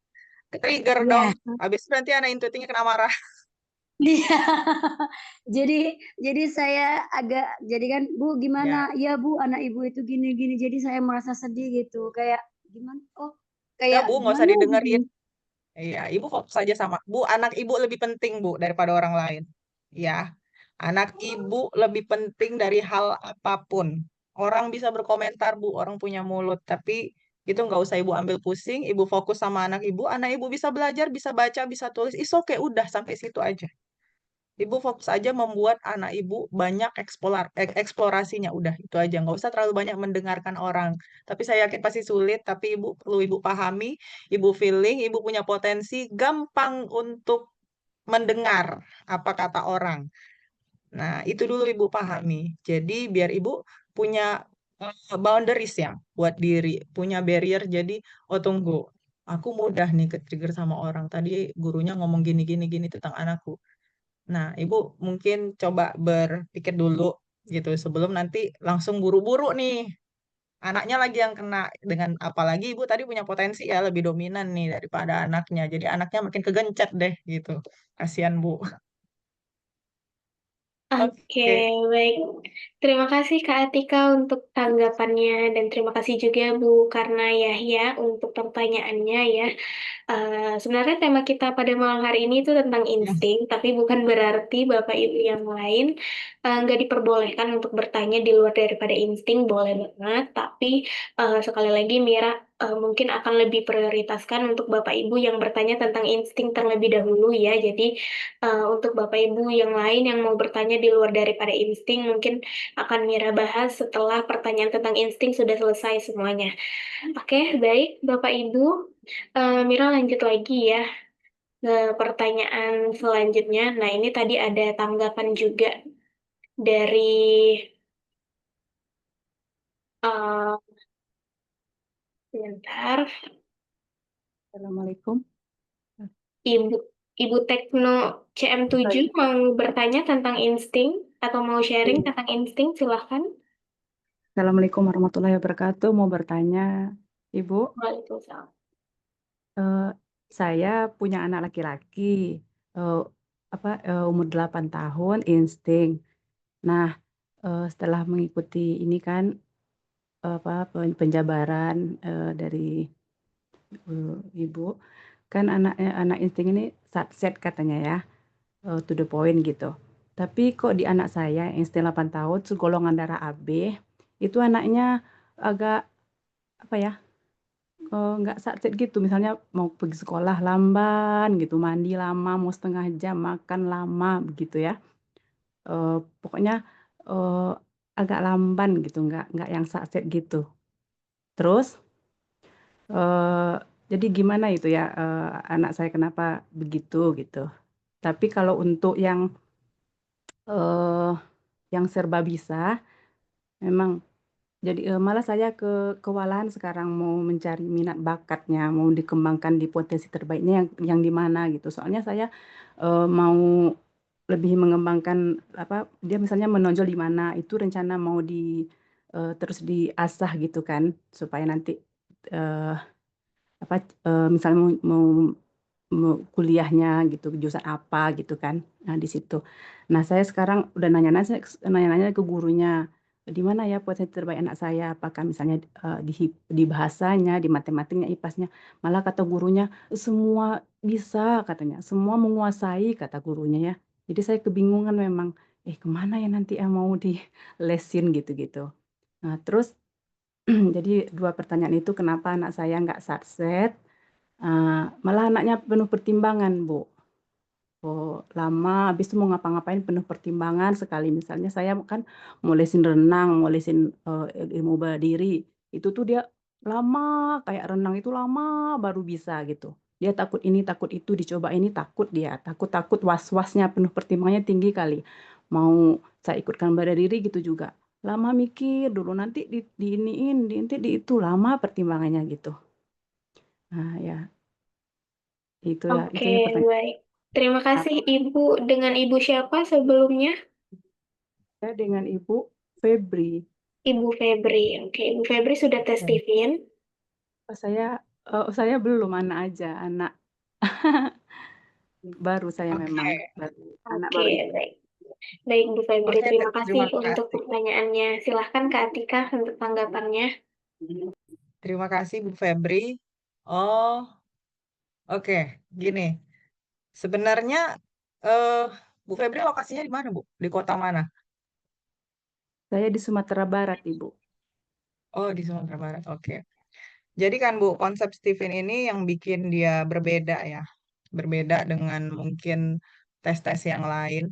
ke-trigger dong. Iya, Habis itu nanti anak intuitingnya kena marah. iya. Jadi saya agak jadi kan Bu Ya, gimana? Ya Bu anak ibu itu gini-gini. Jadi saya merasa sedih gitu. Kayak gimana? Oh udah kayak Bu, nggak usah gimana didengerin. gitu. Iya, ibu fokus aja sama. Bu, anak ibu lebih penting, Bu, daripada orang lain. Ya, anak ibu lebih penting dari hal apapun. Orang bisa berkomentar, Bu, orang punya mulut. Tapi itu nggak usah ibu ambil pusing. Ibu fokus sama anak ibu. Anak ibu bisa belajar, bisa baca, bisa tulis. Is oke, udah sampai situ aja. Ibu fokus aja membuat anak ibu banyak eksplorasinya. Udah, itu aja. Nggak usah terlalu banyak mendengarkan orang. Tapi saya yakin pasti sulit, tapi ibu perlu ibu pahami, ibu feeling, ibu punya potensi, gampang untuk mendengar apa kata orang. Nah, itu dulu ibu pahami. Jadi biar ibu punya boundaries ya buat diri, punya barrier. Jadi, oh tunggu, aku mudah nih ke-trigger sama orang. Tadi gurunya ngomong gini gini gini tentang anakku. Nah, ibu mungkin coba berpikir dulu gitu sebelum nanti langsung buru-buru nih. Anaknya lagi yang kena dengan apalagi ibu tadi punya potensi ya lebih dominan nih daripada anaknya. Jadi anaknya makin kegencet deh gitu. Kasihan Bu. Oke, Oke. baik. Terima kasih Kak Atika untuk tanggapannya dan terima kasih juga Bu karena Yahya untuk pertanyaannya ya. Sebenarnya tema kita pada malam hari ini itu tentang Ya. insting, tapi bukan berarti Bapak Ibu yang lain nggak diperbolehkan untuk bertanya di luar daripada insting, boleh banget. Tapi sekali lagi Mira mungkin akan lebih prioritaskan untuk Bapak Ibu yang bertanya tentang insting terlebih dahulu ya. Jadi untuk Bapak Ibu yang lain yang mau bertanya di luar daripada insting, mungkin akan Mira bahas setelah pertanyaan tentang insting sudah selesai semuanya. Oke, baik Bapak Ibu. Mira lanjut lagi ya ke pertanyaan selanjutnya. Nah, ini tadi ada tanggapan juga dari uh, sebentar, Assalamualaikum. Ibu Ibu Tekno CM7 mau bertanya tentang insting atau mau sharing tentang insting, silahkan. Assalamualaikum warahmatullahi wabarakatuh. Mau bertanya, Ibu, Waalaikumsalam. eh, saya punya anak laki-laki, eh, umur 8 tahun, insting. Nah, setelah mengikuti ini kan penjabaran dari Ibu, kan anak insting ini set katanya ya, to the point gitu. Tapi kok di anak saya insting 8 tahun, segolongan darah AB, itu anaknya agak apa ya, nggak satset gitu, misalnya mau pergi sekolah lamban gitu, mandi lama, mau setengah jam, makan lama begitu ya. Pokoknya eh, agak lamban gitu, nggak yang satset gitu. Terus eh, jadi gimana itu ya, anak saya kenapa begitu gitu. Tapi kalau untuk eh, yang serba bisa, memang jadi malah saya kewalahan sekarang mau mencari minat bakatnya, mau dikembangkan di potensi terbaiknya yang di mana gitu. Soalnya saya mau lebih mengembangkan apa dia misalnya menonjol di mana itu rencana mau terus diasah gitu kan supaya nanti eh, apa misalnya mau kuliahnya gitu jurusan apa gitu kan. Nah di situ. Nah saya sekarang udah nanya-nanya ke gurunya di mana ya potensi terbaik anak saya, apakah misalnya di bahasanya, di matematiknya, IPAS-nya. Malah kata gurunya semua bisa katanya, semua menguasai kata gurunya ya. Jadi saya kebingungan memang kemana ya nanti yang mau di lesin gitu-gitu. Nah terus jadi dua pertanyaan itu kenapa anak saya nggak satset. Malah anaknya penuh pertimbangan, Bu. Oh, lama, habis itu mau ngapa-ngapain penuh pertimbangan sekali. Misalnya saya kan mau lesin renang, mau lesin ilmu bela diri. Itu tuh dia lama, kayak renang itu lama baru bisa gitu. Dia takut ini, takut itu, dicoba ini takut dia, takut-takut was-wasnya penuh pertimbangannya tinggi kali. Mau saya ikutkan bela diri gitu juga. Lama mikir dulu nanti diiniin, nanti di itu lama pertimbangannya gitu. Nah, ya, itu Oke, ya pertanyaan baik. Terima kasih apa. Ibu. Dengan Ibu siapa sebelumnya? Saya dengan Ibu Febri. Ibu Febri. Oke, Ibu Febri sudah tes Ya. Tivin. Saya belum anak aja, anak baru saya memang Oke, anak Oke, baru itu. baik. Baik, Bu Febri. oke, Terima kasih terima untuk kasih. pertanyaannya. Silahkan Kak Atika untuk tanggapannya. Terima kasih Bu Febri. Oh, oke, gini. Sebenarnya eh Bu Febri lokasinya di mana, Bu? Di kota mana? Saya di Sumatera Barat, Ibu. Oh, di Sumatera Barat. Oke. Jadi kan Bu, konsep Steven ini yang bikin dia berbeda ya. Berbeda dengan mungkin tes-tes yang lain.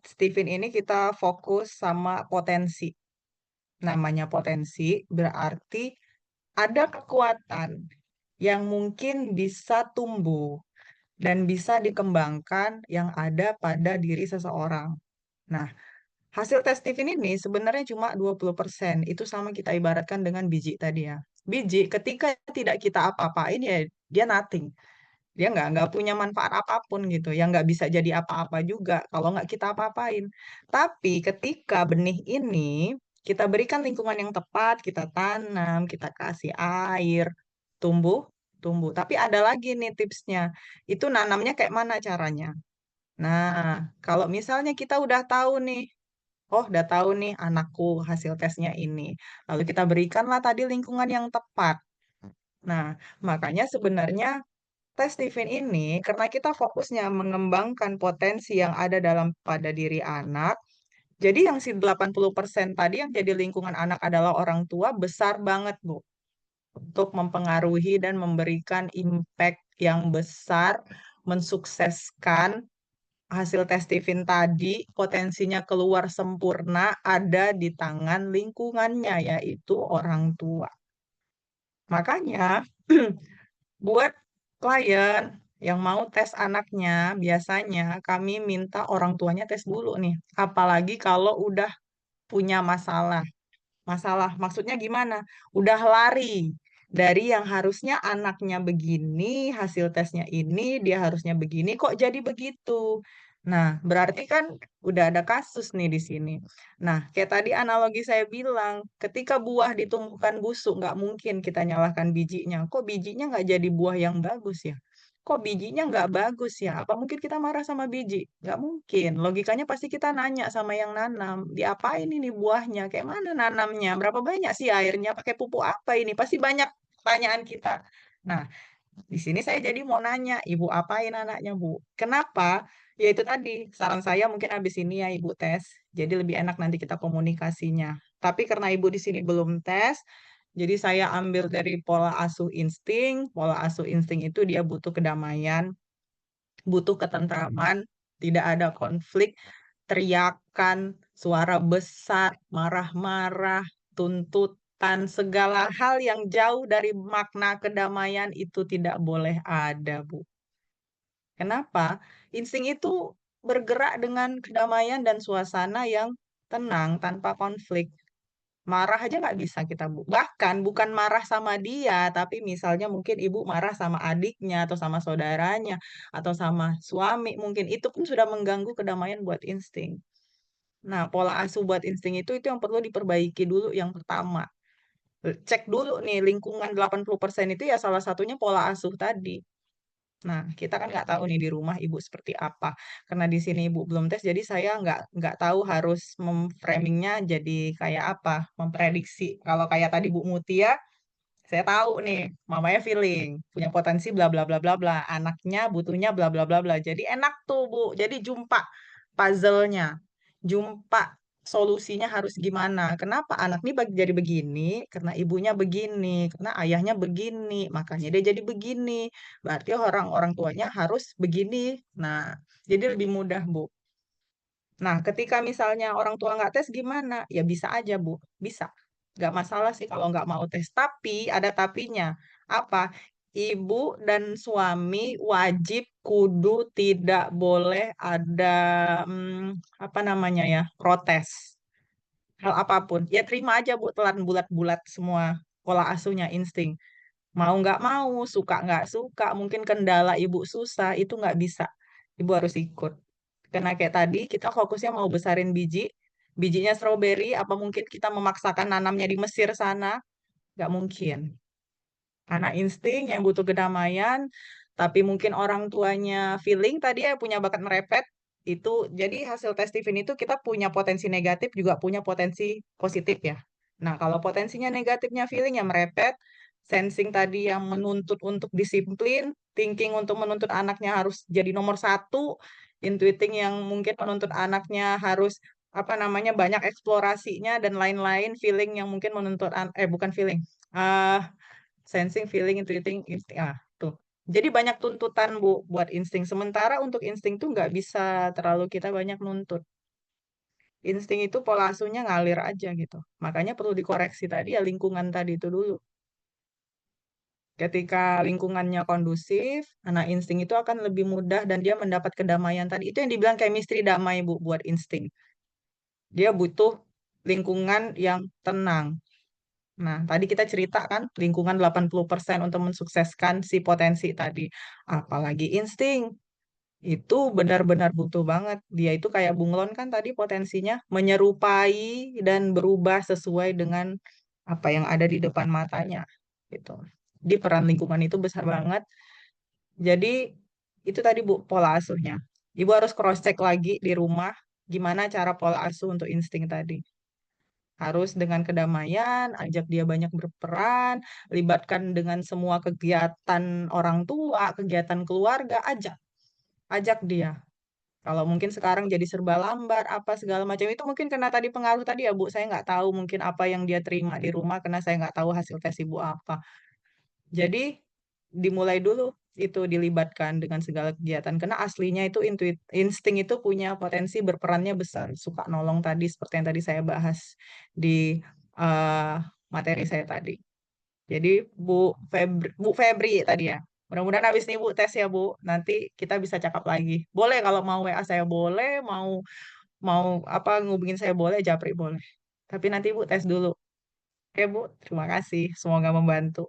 Steven ini kita fokus sama potensi. Namanya potensi berarti ada kekuatan yang mungkin bisa tumbuh dan bisa dikembangkan yang ada pada diri seseorang. Nah, hasil tes Steven ini sebenarnya cuma 20%. Itu sama kita ibaratkan dengan biji tadi ya. Biji ketika tidak kita apa-apain ya dia nothing. Dia nggak punya manfaat apapun gitu. Yang nggak bisa jadi apa-apa juga kalau nggak kita apa-apain. Tapi ketika benih ini kita berikan lingkungan yang tepat, kita tanam, kita kasih air, tumbuh, tumbuh. Tapi ada lagi nih tipsnya. Itu nanamnya kayak mana caranya? Nah, kalau misalnya kita udah tahu nih, oh, udah tahu nih anakku hasil tesnya ini. Lalu kita berikanlah tadi lingkungan yang tepat. Nah, makanya sebenarnya tes Steven ini, karena kita fokusnya mengembangkan potensi yang ada dalam pada diri anak, jadi yang si 80% tadi yang jadi lingkungan anak adalah orang tua, besar banget, Bu. Untuk mempengaruhi dan memberikan impact yang besar, mensukseskan hasil tes Steven tadi potensinya keluar sempurna ada di tangan lingkungannya yaitu orang tua. Makanya buat klien yang mau tes anaknya biasanya kami minta orang tuanya tes dulu nih. Apalagi kalau udah punya masalah. Masalah maksudnya gimana? Udah lari dari yang harusnya anaknya begini, hasil tesnya ini, dia harusnya begini, kok jadi begitu? Nah, berarti kan udah ada kasus nih di sini. Nah, kayak tadi analogi saya bilang, ketika buah ditumbuhkan busuk, nggak mungkin kita nyalahkan bijinya. Kok bijinya nggak jadi buah yang bagus ya? Kok bijinya nggak bagus ya? Apa mungkin kita marah sama biji? Nggak mungkin. Logikanya pasti kita nanya sama yang nanam. Diapain ini buahnya? Kayak mana nanamnya? Berapa banyak sih airnya? Pakai pupuk apa ini? Pasti banyak pertanyaan kita. Nah, di sini saya jadi mau nanya, Ibu apain anaknya, Bu? Kenapa? Ya itu tadi, saran saya mungkin habis ini ya Ibu tes. Jadi lebih enak nanti kita komunikasinya. Tapi karena Ibu di sini belum tes, jadi saya ambil dari pola asuh insting. Pola asuh insting itu dia butuh kedamaian, butuh ketentraman, tidak ada konflik, teriakan, suara besar, marah-marah, tuntutan, segala hal yang jauh dari makna kedamaian itu tidak boleh ada, Bu. Kenapa? Insting itu bergerak dengan kedamaian dan suasana yang tenang tanpa konflik. Marah aja nggak bisa kita, Bu. Bahkan bukan marah sama dia, tapi misalnya mungkin ibu marah sama adiknya atau sama saudaranya atau sama suami, mungkin itu pun sudah mengganggu kedamaian buat insting. Nah, pola asuh buat insting itu yang perlu diperbaiki dulu yang pertama. Cek dulu nih lingkungan 80% itu ya salah satunya pola asuh tadi. Nah, kita kan nggak tahu nih di rumah ibu seperti apa. Karena di sini ibu belum tes, jadi saya nggak tahu harus memframingnya jadi kayak apa, memprediksi. Kalau kayak tadi Bu Mutia, saya tahu nih, mamanya feeling, punya potensi bla bla bla bla bla, anaknya butuhnya bla bla bla bla. Jadi enak tuh Bu. Jadi jumpa puzzle-nya, jumpa solusinya harus gimana. Kenapa anak ini jadi begini? Karena ibunya begini, karena ayahnya begini, makanya dia jadi begini. Berarti orang tuanya harus begini. Nah, jadi lebih mudah, Bu. Nah, ketika misalnya orang tua nggak tes gimana? Ya bisa aja, Bu. Bisa. nggak masalah sih kalau nggak mau tes. Tapi ada tapinya. Apa? Ibu dan suami wajib kudu tidak boleh ada apa namanya ya, protes. Hal apapun. Ya terima aja Bu, telan bulat-bulat semua pola asuhnya insting. Mau nggak mau, suka nggak suka, mungkin kendala ibu susah, itu nggak bisa. Ibu harus ikut. Karena kayak tadi, kita fokusnya mau besarin bijinya stroberi, apa mungkin kita memaksakan nanamnya di Mesir sana? Nggak mungkin. Anak insting yang butuh kedamaian, tapi mungkin orang tuanya feeling tadi ya punya bakat merepet, itu jadi hasil tes Stephen itu kita punya potensi negatif juga punya potensi positif ya. Nah, kalau potensinya negatifnya feeling yang merepet, sensing tadi yang menuntut untuk disiplin, thinking untuk menuntut anaknya harus jadi nomor satu, intuiting yang mungkin menuntut anaknya harus apa namanya banyak eksplorasinya dan lain-lain, feeling yang mungkin menuntut bukan feeling, eh sensing, feeling, intuiting, insting. Ah, tuh. Jadi banyak tuntutan Bu buat insting. Sementara untuk insting tuh nggak bisa terlalu kita banyak nuntut. Insting itu pola asuhnya ngalir aja gitu. Makanya perlu dikoreksi tadi ya lingkungan tadi itu dulu. Ketika lingkungannya kondusif, anak insting itu akan lebih mudah dan dia mendapat kedamaian tadi. Itu yang dibilang chemistry damai Bu buat insting. Dia butuh lingkungan yang tenang. Nah, tadi kita cerita kan lingkungan 80% untuk mensukseskan si potensi tadi. Apalagi insting, itu benar-benar butuh banget. Dia itu kayak bunglon kan tadi potensinya menyerupai dan berubah sesuai dengan apa yang ada di depan matanya. Gitu. Di peran lingkungan itu besar banget. Jadi itu tadi Bu pola asuhnya. Ibu harus cross check lagi di rumah gimana cara pola asuh untuk insting tadi. Harus dengan kedamaian, ajak dia banyak berperan, libatkan dengan semua kegiatan orang tua, kegiatan keluarga, ajak dia. Kalau mungkin sekarang jadi serba lambat, apa segala macam itu mungkin karena tadi pengaruh tadi ya Bu, saya nggak tahu mungkin apa yang dia terima di rumah karena saya nggak tahu hasil tes Ibu apa. Jadi dimulai dulu itu dilibatkan dengan segala kegiatan karena aslinya itu insting itu punya potensi berperannya besar, suka nolong tadi seperti yang tadi saya bahas di eh, materi saya tadi. Jadi Bu Febri tadi ya. Mudah-mudahan habis ini Bu tes ya Bu. Nanti kita bisa cakap lagi. Boleh kalau mau WA saya boleh, mau mau apa ngubungin saya boleh, Japri boleh. Tapi nanti Bu tes dulu. Oke Bu, terima kasih. Semoga membantu.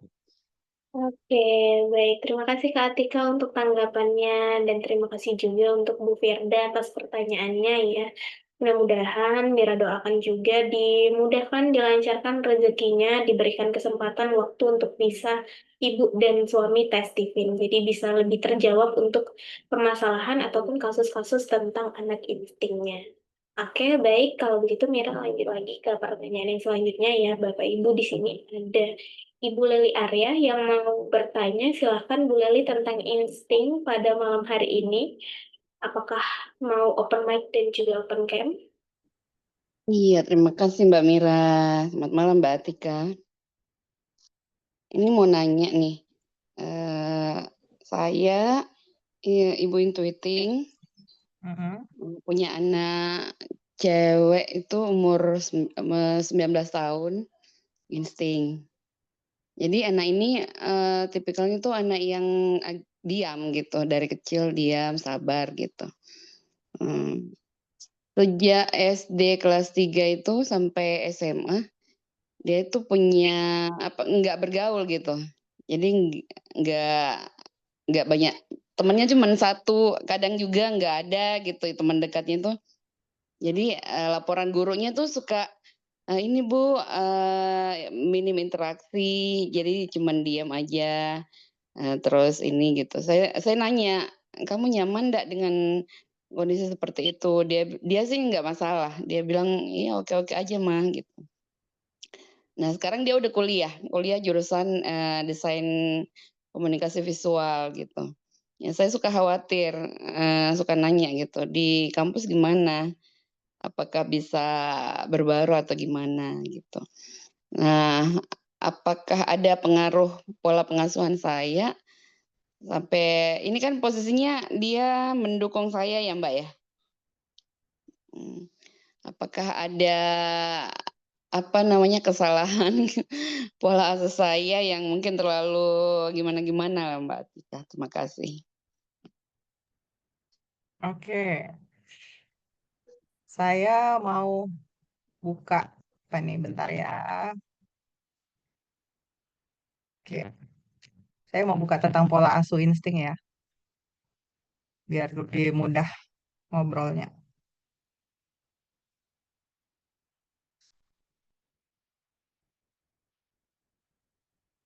Oke, baik. Terima kasih Kak Atika untuk tanggapannya dan terima kasih juga untuk Bu Firda atas pertanyaannya ya. Mudah-mudahan Mira doakan juga dimudahkan, dilancarkan rezekinya, diberikan kesempatan waktu untuk bisa ibu dan suami tes Stephen. Jadi bisa lebih terjawab untuk permasalahan ataupun kasus-kasus tentang anak instingnya. Oke, baik. Kalau begitu Mira lanjut lagi ke pertanyaan yang selanjutnya ya. Bapak Ibu di sini ada Ibu Leli Arya yang mau bertanya. Silahkan Bu Leli tentang insting pada malam hari ini. Apakah mau open mic dan juga open cam? Iya, terima kasih Mbak Mira. Selamat malam Mbak Atika. Ini mau nanya nih, saya ibu intuiting, punya anak cewek itu umur 19 tahun, insting. Jadi anak ini tipikalnya tuh anak yang diam gitu, dari kecil diam, sabar gitu. Sejak SD kelas 3 itu sampai SMA, dia itu punya nggak bergaul gitu. Jadi nggak banyak temannya, cuma satu, kadang juga nggak ada gitu teman dekatnya tuh. Jadi laporan gurunya tuh suka ini Bu minim interaksi, jadi cuma diam aja. Terus ini gitu. Saya nanya, kamu nyaman nggak dengan kondisi seperti itu? Dia sih nggak masalah. Dia bilang iya oke-oke aja mah gitu. Nah sekarang dia udah kuliah jurusan desain komunikasi visual gitu. Ya saya suka khawatir, suka nanya gitu, di kampus gimana? Apakah bisa berbaru atau gimana gitu. Nah, apakah ada pengaruh pola pengasuhan saya sampai ini kan posisinya dia mendukung saya ya Mbak ya? Apakah ada kesalahan pola asuh saya yang mungkin terlalu gimana-gimana lah Mbak Atika. Terima kasih. Oke, saya mau buka apa nih, bentar ya. Oke, saya mau buka tentang pola asuh insting ya, biar lebih mudah ngobrolnya.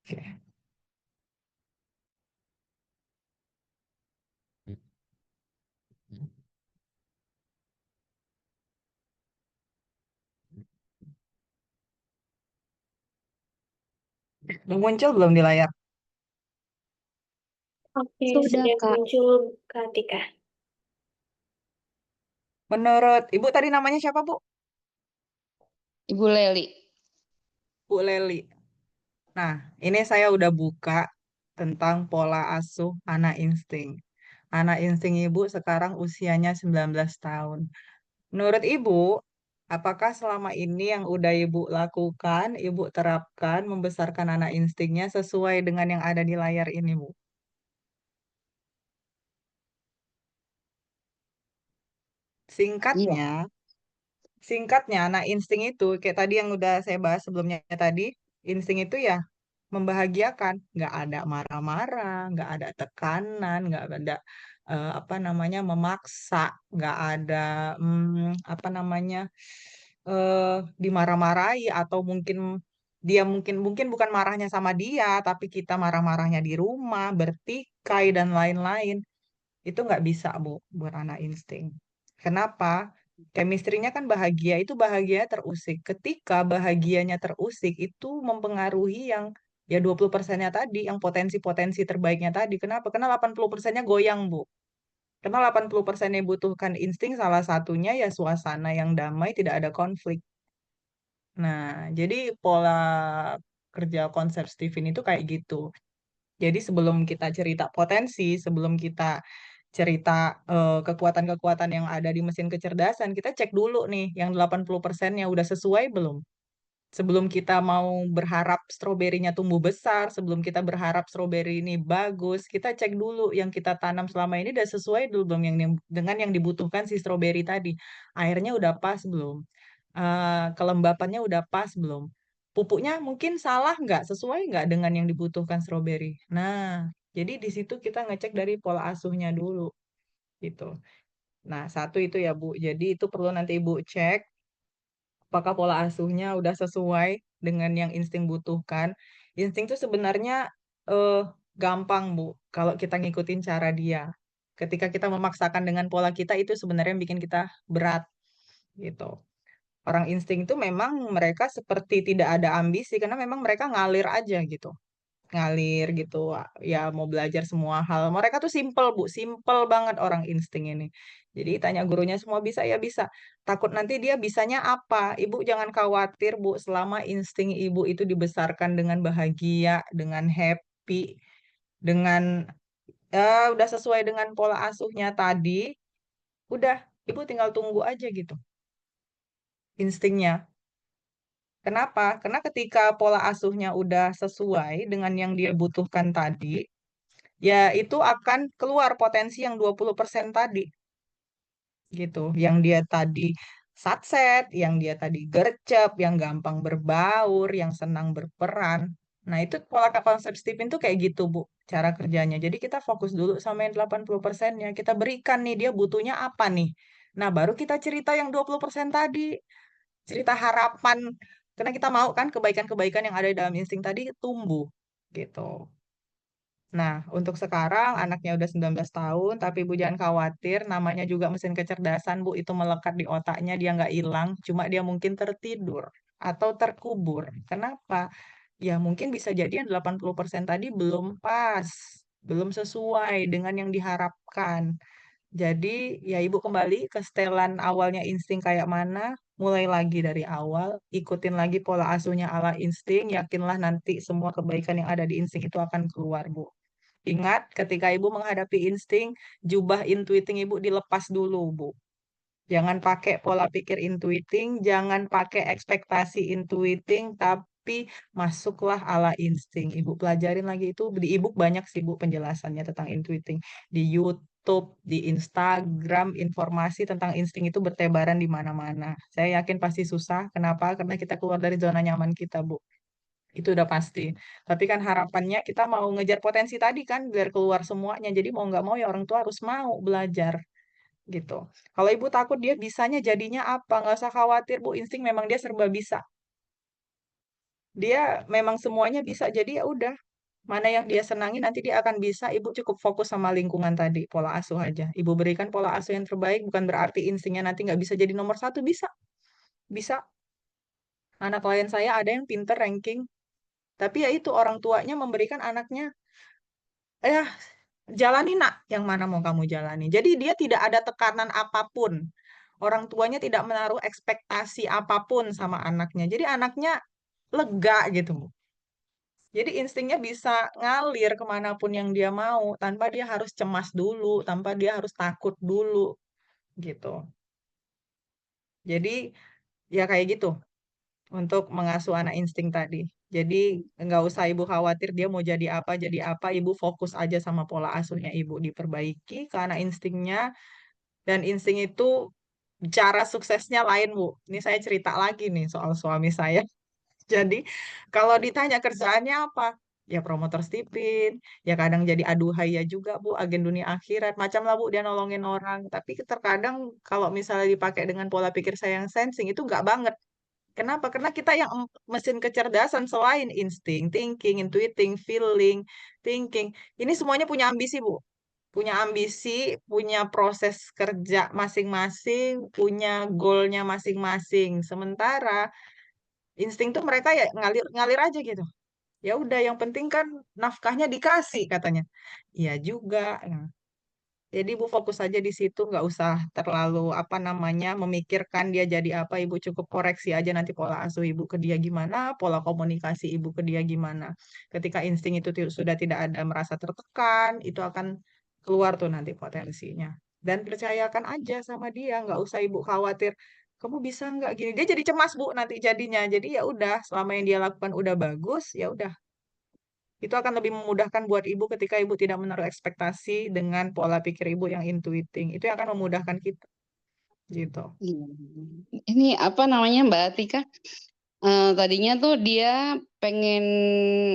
Oke. Udah muncul belum di layar? Oke, Sudah, sudah Kak. muncul Kak Atika. Menurut Ibu tadi namanya siapa, Bu? Ibu Leli. Bu Leli. Nah, ini saya udah buka tentang pola asuh anak insting. Anak insting Ibu sekarang usianya 19 tahun. Menurut Ibu, apakah selama ini yang udah Ibu lakukan, Ibu terapkan membesarkan anak instingnya sesuai dengan yang ada di layar ini, Bu? Iya. Singkatnya, anak insting itu, kayak tadi yang udah saya bahas sebelumnya tadi, insting itu ya membahagiakan, nggak ada marah-marah, nggak ada tekanan, nggak ada apa namanya memaksa, nggak ada apa namanya dimarah-marahi atau mungkin dia mungkin mungkin bukan marahnya sama dia, tapi kita marah-marahnya di rumah, bertikai dan lain-lain. Itu nggak bisa, Bu, buat anak insting. Kenapa? Chemistry-nya kan bahagia, itu bahagia terusik. Ketika bahagianya terusik, itu mempengaruhi yang ya 20%-nya tadi, yang potensi-potensi terbaiknya tadi. Kenapa? Karena 80%-nya goyang, Bu. Karena 80% yang butuhkan insting, salah satunya ya suasana yang damai, tidak ada konflik. Nah, jadi pola kerja konsep Steven itu kayak gitu. Jadi sebelum kita cerita potensi, sebelum kita cerita kekuatan-kekuatan yang ada di mesin kecerdasan, kita cek dulu nih yang 80%-nya udah sesuai belum? Sebelum kita mau berharap stroberinya tumbuh besar, sebelum kita berharap stroberi ini bagus, kita cek dulu yang kita tanam selama ini udah sesuai dulu belum dengan yang dibutuhkan si stroberi tadi. Airnya udah pas belum? Kelembapannya udah pas belum? Pupuknya mungkin salah nggak, sesuai nggak dengan yang dibutuhkan stroberi. Nah, jadi di situ kita ngecek dari pola asuhnya dulu gitu. Nah, satu itu ya Bu. Jadi itu perlu nanti Ibu cek apakah pola asuhnya udah sesuai dengan yang insting butuhkan. Insting itu sebenarnya eh, gampang, Bu, kalau kita ngikutin cara dia. Ketika kita memaksakan dengan pola kita itu sebenarnya yang bikin kita berat gitu. Orang insting itu memang mereka seperti tidak ada ambisi karena memang mereka ngalir aja gitu. Ngalir gitu, ya mau belajar semua hal. Mereka tuh simple, Bu, simple banget orang insting ini. Jadi tanya gurunya semua bisa, ya bisa. Takut nanti dia bisanya apa? Ibu jangan khawatir, Bu, selama insting ibu itu dibesarkan dengan bahagia, dengan happy, dengan udah sesuai dengan pola asuhnya tadi, udah ibu tinggal tunggu aja gitu instingnya. Kenapa? Karena ketika pola asuhnya udah sesuai dengan yang dia butuhkan tadi, ya itu akan keluar potensi yang 20% tadi gitu. Yang dia tadi satset, yang dia tadi gercep, yang gampang berbaur, yang senang berperan. Nah, itu pola konsep Stephen tuh kayak gitu, Bu, cara kerjanya. Jadi kita fokus dulu sama yang 80%-nya. Kita berikan nih dia butuhnya apa nih. Nah, baru kita cerita yang 20% tadi. Cerita harapan. Karena kita mau kan kebaikan-kebaikan yang ada di dalam insting tadi tumbuh gitu. Nah, untuk sekarang anaknya udah 19 tahun, tapi Ibu jangan khawatir, namanya juga mesin kecerdasan, Bu, itu melekat di otaknya, dia nggak hilang, cuma dia mungkin tertidur atau terkubur. Kenapa? Ya mungkin bisa jadi yang 80% tadi belum pas, belum sesuai dengan yang diharapkan. Jadi ya Ibu kembali ke setelan awalnya insting kayak mana, mulai lagi dari awal, ikutin lagi pola asuhnya ala insting, yakinlah nanti semua kebaikan yang ada di insting itu akan keluar, Bu. Ingat, ketika Ibu menghadapi insting, jubah intuiting Ibu dilepas dulu, Bu. Jangan pakai pola pikir intuiting, jangan pakai ekspektasi intuiting, tapi masuklah ala insting. Ibu pelajarin lagi itu di ebook banyak sih Bu penjelasannya tentang intuiting. Di YouTube, di Instagram, informasi tentang insting itu bertebaran di mana-mana. Saya yakin pasti susah. Kenapa? Karena kita keluar dari zona nyaman kita, Bu. Itu udah pasti. Tapi kan harapannya kita mau ngejar potensi tadi kan, biar keluar semuanya. Jadi mau nggak mau ya orang tua harus mau belajar gitu. Kalau ibu takut dia bisanya jadinya apa, nggak usah khawatir Bu, insting memang dia serba bisa. Dia memang semuanya bisa, jadi ya udah. Mana yang dia senangi nanti dia akan bisa, ibu cukup fokus sama lingkungan tadi, pola asuh aja. Ibu berikan pola asuh yang terbaik, bukan berarti instingnya nanti nggak bisa jadi nomor satu, bisa. Bisa. Anak klien saya ada yang pinter ranking, tapi ya itu orang tuanya memberikan anaknya, eh jalani nak, yang mana mau kamu jalani. Jadi dia tidak ada tekanan apapun. Orang tuanya tidak menaruh ekspektasi apapun sama anaknya. Jadi anaknya lega gitu. Jadi instingnya bisa ngalir kemanapun yang dia mau, tanpa dia harus cemas dulu, tanpa dia harus takut dulu, gitu. Jadi ya kayak gitu untuk mengasuh anak insting tadi. Jadi nggak usah ibu khawatir dia mau jadi apa, ibu fokus aja sama pola asuhnya ibu diperbaiki ke anak instingnya. Dan insting itu cara suksesnya lain, Bu. Ini saya cerita lagi nih soal suami saya. Jadi kalau ditanya kerjaannya apa? Ya promotor stipin, ya kadang jadi aduhai ya juga Bu, agen dunia akhirat, macam lah Bu dia nolongin orang. Tapi terkadang kalau misalnya dipakai dengan pola pikir saya yang sensing itu nggak banget. Kenapa? Karena kita yang mesin kecerdasan selain insting, thinking, intuiting, feeling, thinking. Ini semuanya punya ambisi Bu, punya ambisi, punya proses kerja masing-masing, punya goalnya masing-masing. Sementara insting tuh mereka ya ngalir ngalir aja gitu. Ya udah, yang penting kan nafkahnya dikasih katanya. Iya juga. Nah, jadi ibu fokus aja di situ, nggak usah terlalu apa namanya memikirkan dia jadi apa. Ibu cukup koreksi aja nanti pola asuh ibu ke dia gimana, pola komunikasi ibu ke dia gimana. Ketika insting itu sudah tidak ada merasa tertekan, itu akan keluar tuh nanti potensinya. Dan percayakan aja sama dia, nggak usah ibu khawatir. Kamu bisa nggak gini? Dia jadi cemas Bu nanti jadinya. Jadi ya udah, selama yang dia lakukan udah bagus, ya udah itu akan lebih memudahkan buat ibu ketika ibu tidak menaruh ekspektasi dengan pola pikir ibu yang intuiting. Itu yang akan memudahkan kita. Gitu. Iya. Ini apa namanya Mbak Atika? Tadinya tuh dia pengen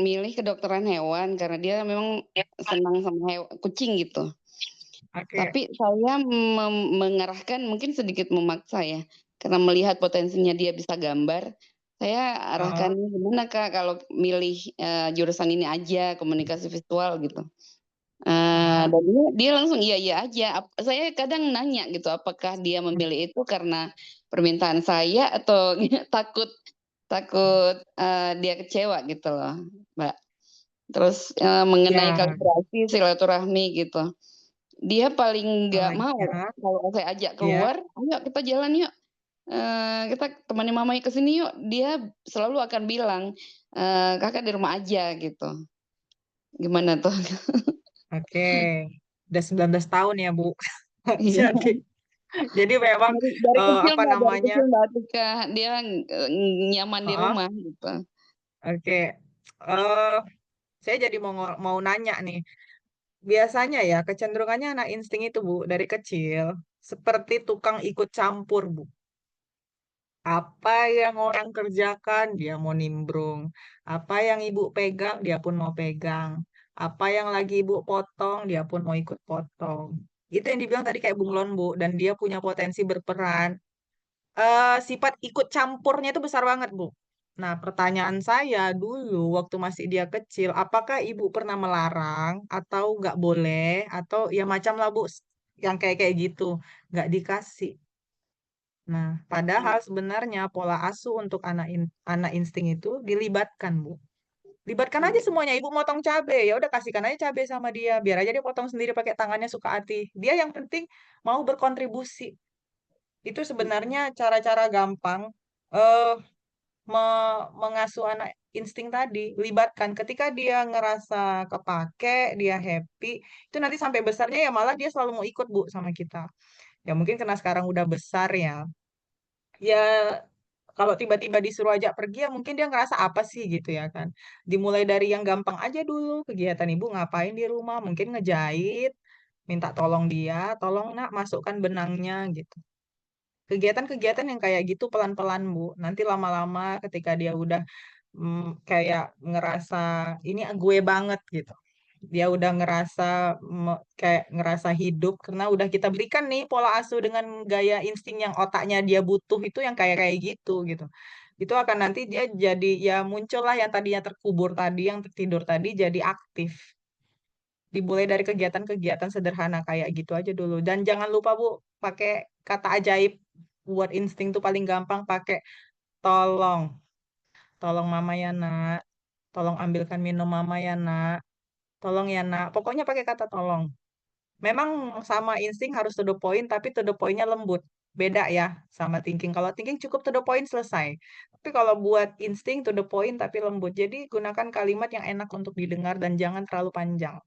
milih kedokteran hewan karena dia memang senang sama kucing gitu. Oke. Tapi saya mengarahkan mungkin sedikit memaksa ya, karena melihat potensinya dia bisa gambar. Saya arahkan gimana Kak kalau milih jurusan ini aja komunikasi visual gitu. Dan dia langsung iya aja. Saya kadang nanya gitu, apakah dia memilih itu karena permintaan saya atau takut dia kecewa gitu loh, Mbak. Terus mengenai Ya. kalibrasi silaturahmi gitu. Dia paling nggak mau Ya. kalau saya ajak Ya. keluar, "Ayo kita jalan yuk, kita temani mama ke sini yuk." Dia selalu akan bilang, "Kakak di rumah aja," gitu. Gimana tuh? Oke. Udah 19 tahun ya, Bu. Iya. Jadi memang Dari kecil apa Mbak, dari namanya? kecil Mbak Atika, dia nyaman di Heeh. rumah gitu. Oke. Eh, saya jadi mau nanya nih. Biasanya ya kecenderungannya anak insting itu, Bu, dari kecil seperti tukang ikut campur, Bu. Apa yang orang kerjakan, dia mau nimbrung. Apa yang ibu pegang, dia pun mau pegang. Apa yang lagi ibu potong, dia pun mau ikut potong. Itu yang dibilang tadi kayak bunglon, Bu. Dan dia punya potensi berperan. Sifat ikut campurnya itu besar banget, Bu. Nah, pertanyaan saya dulu waktu masih dia kecil, apakah ibu pernah melarang atau nggak boleh atau ya macam lah, Bu, yang kayak gitu, nggak dikasih. Nah, padahal sebenarnya pola asuh untuk anak insting itu dilibatkan, Bu. Libatkan aja semuanya. Ibu motong cabe, ya udah kasihkan aja cabe sama dia. Biar aja dia potong sendiri pakai tangannya suka hati. Dia yang penting mau berkontribusi. Itu sebenarnya cara-cara gampang eh mengasuh anak insting tadi. Libatkan. Ketika dia ngerasa kepake, dia happy, itu nanti sampai besarnya ya malah dia selalu mau ikut, Bu, sama kita. Ya mungkin karena sekarang udah besar ya. Ya kalau tiba-tiba disuruh ajak pergi ya mungkin dia ngerasa apa sih gitu ya kan. Dimulai dari yang gampang aja dulu. Kegiatan ibu ngapain di rumah? Mungkin ngejahit, minta tolong dia, tolong nak masukkan benangnya gitu. Kegiatan-kegiatan yang kayak gitu pelan-pelan Bu. Nanti lama-lama ketika dia udah kayak ngerasa ini gue banget gitu. Dia udah ngerasa kayak ngerasa hidup karena udah kita berikan nih pola asuh dengan gaya insting yang otaknya dia butuh itu yang kayak kayak gitu. Itu akan nanti dia jadi ya muncullah yang tadinya terkubur tadi, yang tertidur tadi jadi aktif. Dimulai dari kegiatan-kegiatan sederhana kayak gitu aja dulu. Dan jangan lupa Bu, pakai kata ajaib buat insting tuh paling gampang pakai tolong. Tolong mama ya nak. Tolong ambilkan minum mama ya nak. Tolong ya nak. Pokoknya pakai kata tolong. Memang sama insting harus to the point, tapi to the point-nya lembut. Beda ya sama thinking. Kalau thinking cukup to the point selesai. Tapi kalau buat insting to the point tapi lembut. Jadi gunakan kalimat yang enak untuk didengar dan jangan terlalu panjang.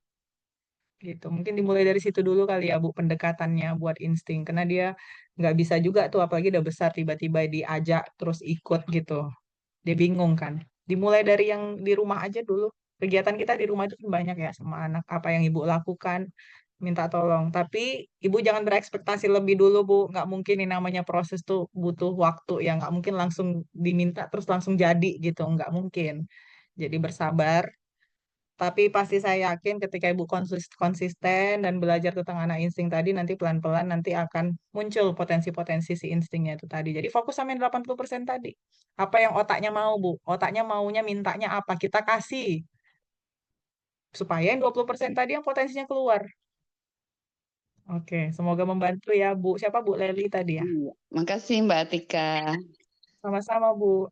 Gitu. Mungkin dimulai dari situ dulu kali ya Bu pendekatannya buat insting. Karena dia nggak bisa juga tuh apalagi udah besar tiba-tiba diajak terus ikut gitu. Dia bingung kan. Dimulai dari yang di rumah aja dulu. Kegiatan kita di rumah itu kan banyak ya sama anak. Apa yang ibu lakukan, minta tolong. Tapi ibu jangan berekspektasi lebih dulu, Bu. Nggak mungkin ini namanya proses tuh butuh waktu ya. Nggak mungkin langsung diminta terus langsung jadi gitu. Nggak mungkin. Jadi bersabar. Tapi pasti saya yakin ketika ibu konsisten dan belajar tentang anak insting tadi, nanti pelan-pelan nanti akan muncul potensi-potensi si instingnya itu tadi. Jadi fokus sama yang 80% tadi. Apa yang otaknya mau, Bu? Otaknya maunya mintanya apa? Kita kasih. Supaya yang 20% tadi yang potensinya keluar. Oke, semoga membantu ya, Bu. Siapa Bu Leli tadi ya? Iya. Makasih Mbak Atika. Sama-sama, Bu.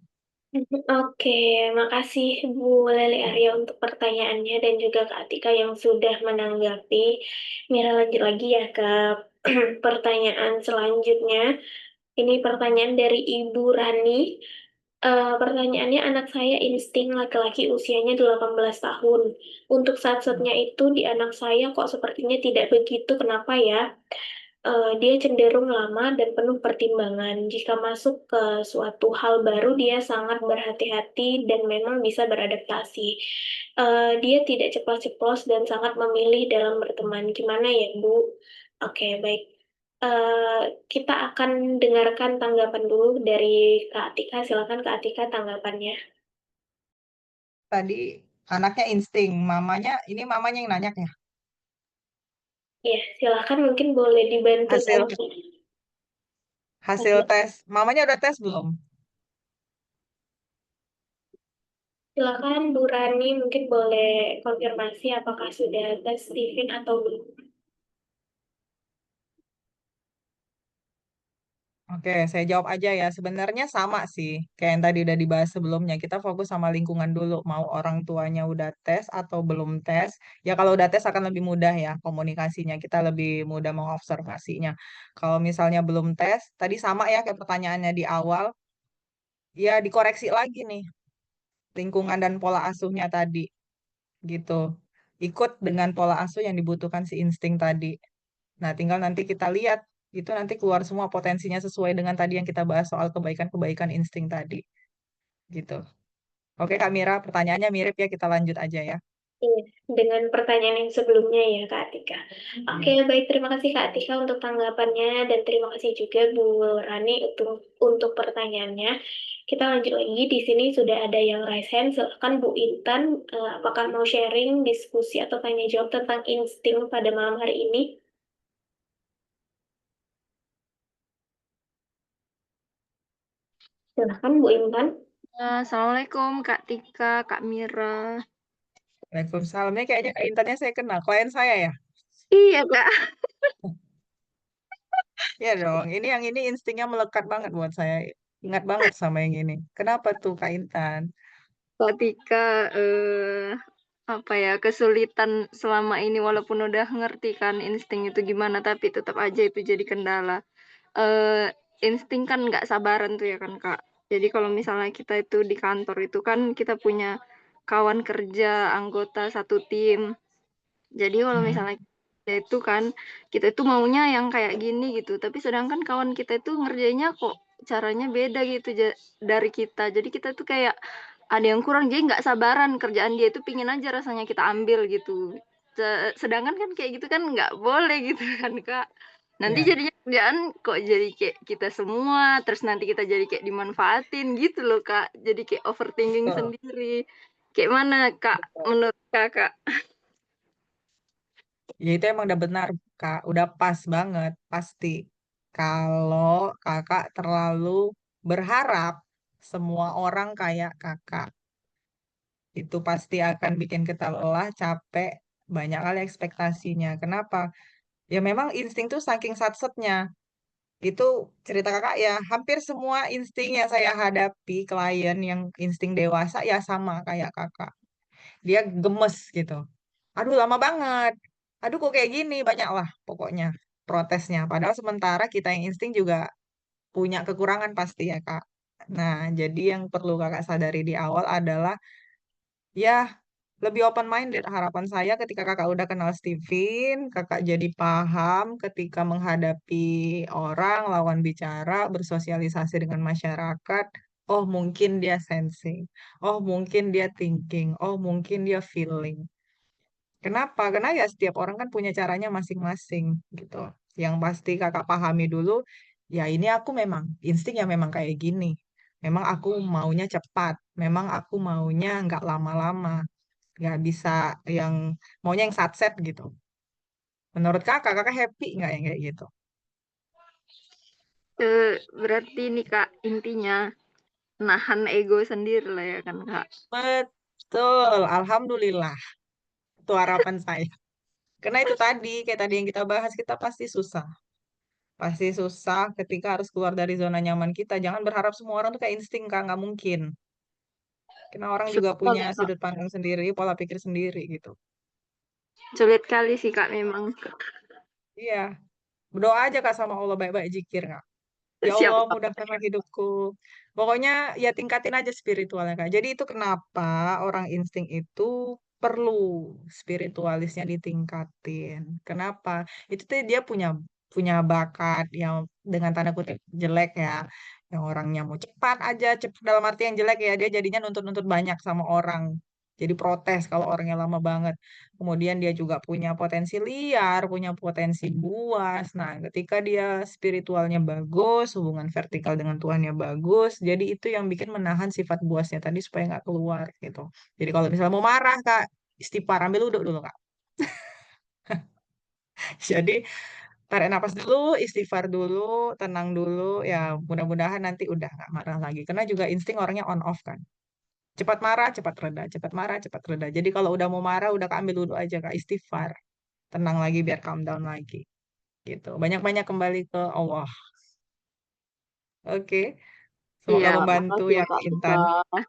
Oke, makasih Bu Leli Arya untuk pertanyaannya dan juga Kak Atika yang sudah menanggapi. Mira lanjut lagi ya ke pertanyaan selanjutnya. Ini pertanyaan dari Ibu Rani. Pertanyaannya, anak saya insting laki-laki usianya 18 tahun. Untuk saat-saatnya itu di anak saya kok sepertinya tidak begitu. Kenapa ya? Dia cenderung lama dan penuh pertimbangan. Jika masuk ke suatu hal baru, dia sangat berhati-hati dan memang bisa beradaptasi. Dia tidak ceplas-ceplos dan sangat memilih dalam berteman. Gimana ya, Bu? Oke, baik. Kita akan dengarkan tanggapan dulu dari Kak Atika. Silakan Kak Atika tanggapannya. Tadi anaknya insting, ini mamanya yang nanya ya. Ya, silakan mungkin boleh dibantu Hasil tadi. hasil tes, mamanya udah tes belum? Silakan Bu Rani mungkin boleh konfirmasi apakah sudah tes Steven atau belum. Oke, saya jawab aja ya. Sebenarnya sama sih, kayak yang tadi udah dibahas sebelumnya. Kita fokus sama lingkungan dulu. Mau orang tuanya udah tes atau belum tes. Ya kalau udah tes akan lebih mudah ya komunikasinya. Kita lebih mudah mengobservasinya. Kalau misalnya belum tes, tadi sama ya kayak pertanyaannya di awal. Ya dikoreksi lagi nih lingkungan dan pola asuhnya tadi gitu. Ikut dengan pola asuh yang dibutuhkan si insting tadi. Nah, tinggal nanti kita lihat itu nanti keluar semua potensinya sesuai dengan tadi yang kita bahas soal kebaikan-kebaikan insting tadi. Gitu. Oke, Kak Mira, pertanyaannya mirip ya, kita lanjut aja ya. Iya, dengan pertanyaan yang sebelumnya ya Kak Atika. Oke, baik, terima kasih Kak Atika untuk tanggapannya dan terima kasih juga Bu Rani untuk pertanyaannya. Kita lanjut lagi, di sini sudah ada yang raise hand. Silakan Bu Intan, apakah mau sharing, diskusi atau tanya jawab tentang insting pada malam hari ini? Silakan Bu Intan. Assalamualaikum Kak Tika, Kak Mira. Waalaikumsalam. Ini kayaknya Kak Intannya saya kenal, klien saya ya. Iya Kak. Iya dong, yang ini instingnya melekat banget buat saya. Ingat banget sama yang ini. Kenapa tuh Kak Intan? Kak Tika, apa ya, kesulitan selama ini walaupun udah ngerti kan insting itu gimana, tapi tetap aja itu jadi kendala. Insting kan nggak sabaran tuh ya kan Kak. Jadi kalau misalnya kita itu di kantor itu kan kita punya kawan kerja, anggota satu tim. Jadi kalau misalnya itu kan kita itu maunya yang kayak gini gitu, tapi sedangkan kawan kita itu ngerjainnya kok caranya beda gitu dari kita. Jadi kita tuh kayak ada yang kurang, jadi nggak sabaran kerjaan dia itu pingin aja rasanya kita ambil gitu. Sedangkan kan kayak gitu kan nggak boleh gitu kan Kak. Nanti Iya, jadinya kerjaan kok jadi kayak kita semua, terus nanti kita jadi kayak dimanfaatin gitu loh Kak. Jadi kayak overthinking betul, sendiri. Kayak mana Kak betul. menurut Kakak? Ya itu emang udah benar, Kak. Udah pas banget, pasti. Kalau kakak terlalu berharap semua orang kayak kakak, itu pasti akan bikin kita lelah, capek, banyak kali ekspektasinya. Kenapa? Ya memang insting tuh saking satsetnya. Itu cerita kakak ya, hampir semua insting yang saya hadapi, klien yang insting dewasa ya sama kayak kakak. Dia gemes gitu. Aduh lama banget. Aduh kok kayak gini, banyak lah pokoknya protesnya. Padahal sementara kita yang insting juga punya kekurangan pasti ya Kak. Nah, jadi yang perlu Kakak sadari di awal adalah ya lebih open minded. Harapan saya ketika Kakak udah kenal Steven, Kakak jadi paham ketika menghadapi orang, lawan bicara, bersosialisasi dengan masyarakat. Oh, mungkin dia sensing. Oh, mungkin dia thinking. Oh, mungkin dia feeling. Kenapa? Karena ya setiap orang kan punya caranya masing-masing gitu. Yang pasti kakak pahami dulu, ya ini aku memang insting ya memang kayak gini. Memang aku maunya cepat. Memang aku maunya nggak lama-lama. Nggak bisa yang maunya yang satset gitu. Menurut kakak, kakak happy nggak yang kayak gitu? Berarti ini Kak intinya nahan ego sendiri lah ya kan Kak. Betul, Alhamdulillah. Itu harapan saya. Karena itu tadi, kayak tadi yang kita bahas, kita pasti susah. Pasti susah ketika harus keluar dari zona nyaman kita. Jangan berharap semua orang tuh kayak insting, Kak. Nggak mungkin. Karena orang juga Sulit punya Kak. sudut pandang sendiri, pola pikir sendiri gitu. Sulit kali sih Kak memang. Iya. Berdoa aja, Kak, sama Allah baik-baik zikir, Kak. Ya Siap Allah, Kak. mudahkanlah hidupku. Pokoknya ya tingkatin aja spiritualnya, Kak. Jadi itu kenapa orang insting itu perlu spiritualisnya ditingkatin. Kenapa? Itu tuh dia punya punya bakat yang dengan tanda kutip jelek ya. Yang orangnya mau cepat aja, cepat dalam arti yang jelek ya, dia jadinya nuntut-nuntut banyak sama orang. Jadi protes kalau orangnya lama banget. Kemudian dia juga punya potensi liar, punya potensi buas. Nah, ketika dia spiritualnya bagus, hubungan vertikal dengan Tuhannya bagus, jadi itu yang bikin menahan sifat buasnya tadi supaya nggak keluar gitu. Jadi kalau misalnya mau marah, Kak, istighfar, ambil wudhu dulu, Kak. Jadi tarik napas dulu, istighfar dulu, tenang dulu, ya mudah-mudahan nanti udah nggak marah lagi. Karena juga insting orangnya on off kan. Cepat marah, cepat reda, cepat marah, cepat reda. Jadi kalau udah mau marah, udah Kak, ambil wudhu aja, Kak, istighfar. Tenang lagi biar calm down lagi. Gitu. Banyak-banyak kembali ke Allah. Oke. Semoga Iya, membantu makasih ya ya Kak Kak Intan. Tika.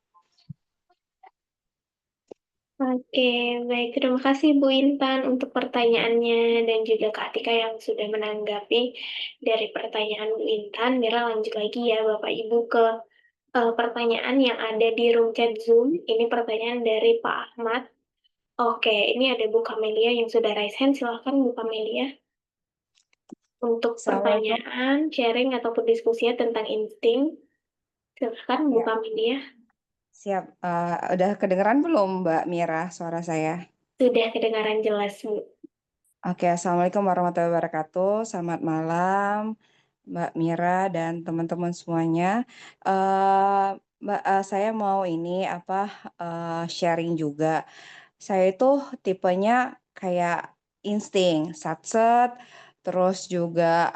Oke, baik. Terima kasih Bu Intan untuk pertanyaannya dan juga Kak Atika yang sudah menanggapi dari pertanyaan Bu Intan. Mira lanjut lagi ya Bapak Ibu ke pertanyaan yang ada di room chat Zoom. Ini pertanyaan dari Pak Ahmad. Oke, ini ada Bu Kamelia yang sudah raise hand. Silahkan Bu Kamelia untuk Assalamualaikum. pertanyaan, sharing, ataupun diskusinya tentang insting. Silahkan Bu Ya, Kamelia. siap. Udah kedengeran belum, Mbak Mira, suara saya? Sudah kedengaran jelas Bu. Oke, Assalamualaikum warahmatullahi wabarakatuh. Selamat malam, Mbak Mira dan teman-teman semuanya. Mbak, saya mau ini sharing juga. Saya itu tipenya kayak insting, satset, terus juga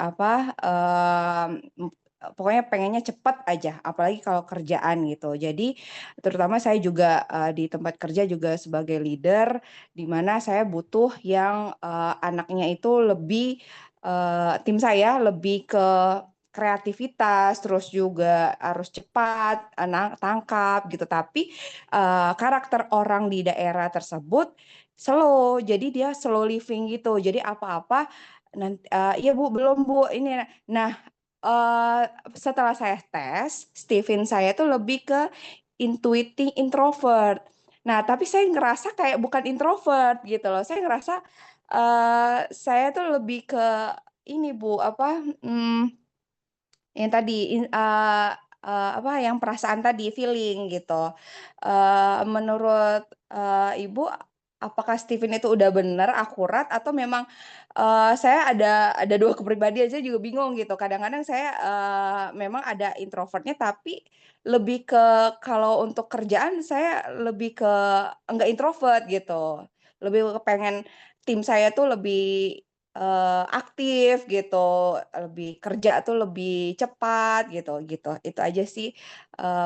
pokoknya pengennya cepet aja, apalagi kalau kerjaan gitu. Jadi terutama saya juga di tempat kerja juga sebagai leader, di mana saya butuh yang anaknya itu lebih tim saya lebih ke kreativitas, terus juga harus cepat, tangkap gitu. Tapi karakter orang di daerah tersebut slow, jadi dia slow living gitu. Jadi apa-apa nanti, iya Bu, belum Bu, ini. Nah, setelah saya tes, Steven saya tuh lebih ke introvert. Nah, tapi saya ngerasa kayak bukan introvert gitu loh. Saya ngerasa Saya tuh lebih ke ini Bu, apa, yang tadi, apa, yang perasaan tadi, feeling gitu. Menurut, Ibu, apakah Steven itu udah bener, akurat, atau memang, saya ada 2 kepribadian, saya juga bingung gitu. Kadang-kadang saya, memang ada introvertnya, tapi lebih ke kalau untuk kerjaan saya lebih ke enggak introvert gitu. Lebih ke pengen tim saya tuh lebih aktif gitu, lebih kerja tuh lebih cepat gitu gitu. Itu aja sih,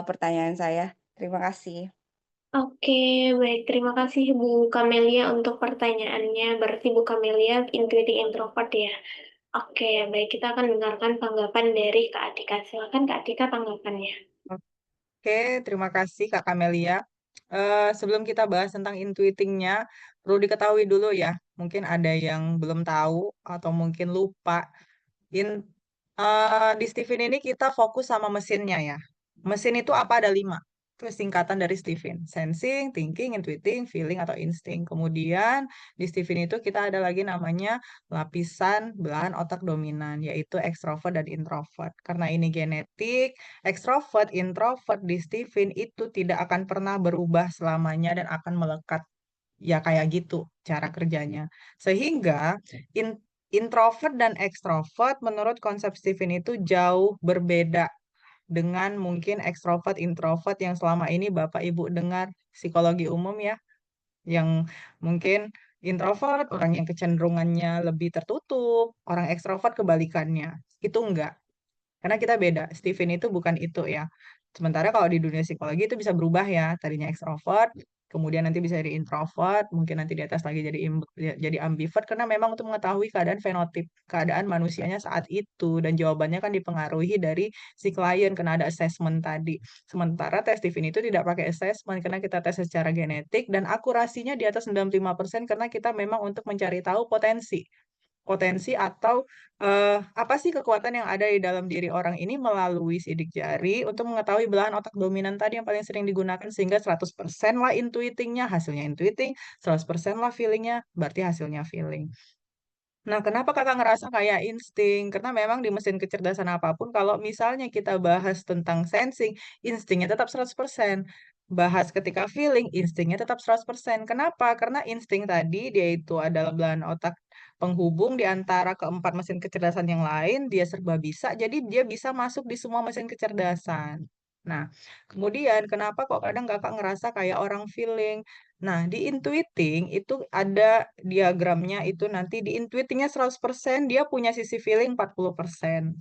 pertanyaan saya. Terima kasih. Oke, baik. Terima kasih Bu Kamelia untuk pertanyaannya. Berarti Bu Kamelia intuiting introvert ya. Oke, baik. Kita akan dengarkan tanggapan dari Kak Atika. Silakan Kak Atika tanggapannya. Oke, terima kasih Kak Kamelia. Sebelum kita bahas tentang intuitingnya, perlu diketahui dulu ya, mungkin ada yang belum tahu atau mungkin lupa. In, di Steven ini kita fokus sama mesinnya ya. Mesin itu apa ada 5. Itu singkatan dari Steven. Sensing, thinking, intuiting, feeling atau insting. Kemudian di Steven itu kita ada lagi namanya lapisan belahan otak dominan, yaitu extrovert dan introvert. Karena ini genetik, extrovert, introvert di Steven itu tidak akan pernah berubah selamanya dan akan melekat. Ya kayak gitu cara kerjanya. Sehingga introvert dan ekstrovert menurut konsep Steven itu jauh berbeda dengan mungkin ekstrovert introvert yang selama ini Bapak Ibu dengar psikologi umum ya, yang mungkin introvert orang yang kecenderungannya lebih tertutup, orang ekstrovert kebalikannya. Itu enggak. Karena kita beda. Steven itu bukan itu ya. Sementara kalau di dunia psikologi itu bisa berubah ya. Tadinya ekstrovert, kemudian nanti bisa jadi introvert, mungkin nanti di atas lagi jadi ambivert karena memang untuk mengetahui keadaan fenotip, keadaan manusianya saat itu dan jawabannya kan dipengaruhi dari si klien karena ada assessment tadi. Sementara tes Steven itu tidak pakai assessment karena kita tes secara genetik dan akurasinya di atas 95% karena kita memang untuk mencari tahu potensi atau apa sih kekuatan yang ada di dalam diri orang ini melalui sidik jari untuk mengetahui belahan otak dominan tadi yang paling sering digunakan sehingga 100% lah intuitingnya, hasilnya intuiting, 100% lah feelingnya, berarti hasilnya feeling. Nah, kenapa kakak ngerasa kayak insting? Karena memang di mesin kecerdasan apapun, kalau misalnya kita bahas tentang sensing, instingnya tetap 100%. Bahas ketika feeling, instingnya tetap 100%. Kenapa? Karena insting tadi, dia itu adalah belahan otak penghubung di antara keempat mesin kecerdasan yang lain, dia serba bisa, jadi dia bisa masuk di semua mesin kecerdasan. Nah, kemudian kenapa kok kadang kakak ngerasa kayak orang feeling? Nah, di intuiting itu ada diagramnya itu nanti di intuitingnya 100% dia punya sisi feeling 40%.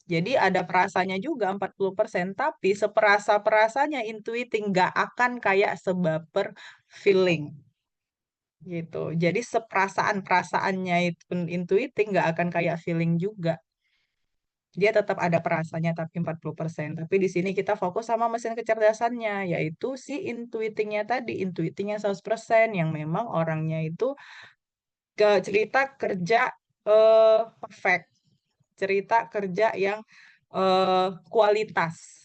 Jadi ada perasanya juga 40%, tapi seperasa-perasanya intuiting nggak akan kayak sebaper feeling gitu. Jadi seperasaan-perasaannya itu intuiting nggak akan kayak feeling juga. Dia tetap ada perasanya tapi 40%. Tapi di sini kita fokus sama mesin kecerdasannya, yaitu si intuitingnya tadi, intuitingnya 100% yang memang orangnya itu ke cerita kerja perfect, cerita kerja yang kualitas.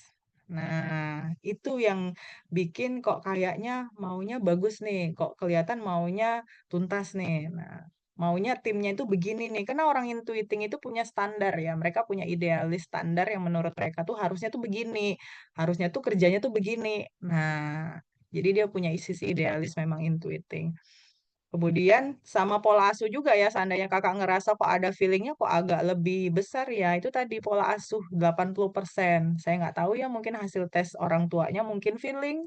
Nah, itu yang bikin kok kayaknya maunya bagus nih, kok kelihatan maunya tuntas nih. Nah, maunya timnya itu begini nih, karena orang intuiting itu punya standar ya, mereka punya idealis standar yang menurut mereka tuh harusnya tuh begini, harusnya tuh kerjanya tuh begini. Nah, jadi dia punya sisi idealis memang intuiting. Kemudian sama pola asuh juga ya, seandainya kakak ngerasa kok ada feelingnya kok agak lebih besar ya, itu tadi pola asuh 80%. Saya nggak tahu ya, mungkin hasil tes orang tuanya mungkin feeling.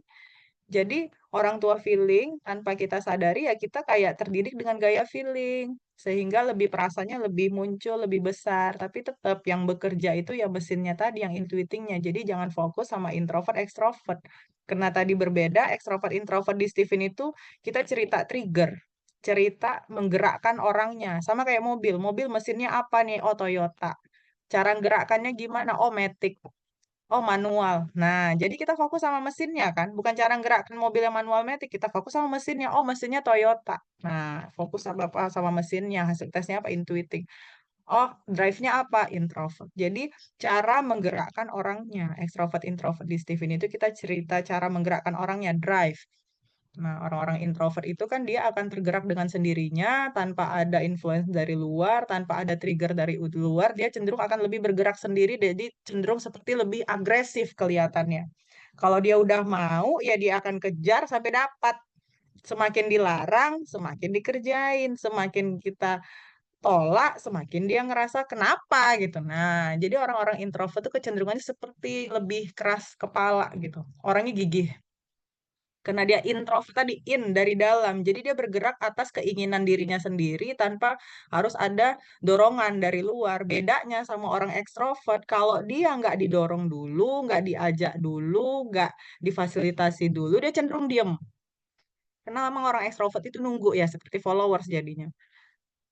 Jadi orang tua feeling tanpa kita sadari ya kita kayak terdidik dengan gaya feeling. Sehingga lebih perasanya lebih muncul, lebih besar. Tapi tetap yang bekerja itu ya mesinnya tadi, yang intuitingnya. Jadi jangan fokus sama introvert, extrovert. Karena tadi berbeda, extrovert, introvert di Steven itu kita cerita trigger. Cerita menggerakkan orangnya. Sama kayak mobil. Mobil mesinnya apa nih? Oh, Toyota. Cara gerakannya gimana? Oh, Matic. Oh, manual. Nah, jadi kita fokus sama mesinnya kan, bukan cara gerakkan mobil yang manual matic, kita fokus sama mesinnya. Oh, mesinnya Toyota. Nah, fokus sama apa? Sama mesinnya. Hasil tesnya apa? Intuiting. Oh, drive-nya apa? Introvert. Jadi, cara menggerakkan orangnya, extrovert, introvert di Steven itu kita cerita cara menggerakkan orangnya, drive. Nah, orang-orang introvert itu kan dia akan tergerak dengan sendirinya tanpa ada influence dari luar, tanpa ada trigger dari luar, dia cenderung akan lebih bergerak sendiri, jadi cenderung seperti lebih agresif kelihatannya. Kalau dia udah mau, ya dia akan kejar sampai dapat. Semakin dilarang, semakin dikerjain, semakin kita tolak, semakin dia ngerasa kenapa gitu. Nah, jadi orang-orang introvert itu kecenderungannya seperti lebih keras kepala gitu. Orangnya gigih. Karena dia introvert tadi, in dari dalam. Jadi dia bergerak atas keinginan dirinya sendiri tanpa harus ada dorongan dari luar. Bedanya sama orang ekstrovert, kalau dia nggak didorong dulu, nggak diajak dulu, nggak difasilitasi dulu, dia cenderung diem. Karena memang orang ekstrovert itu nunggu ya, seperti followers jadinya.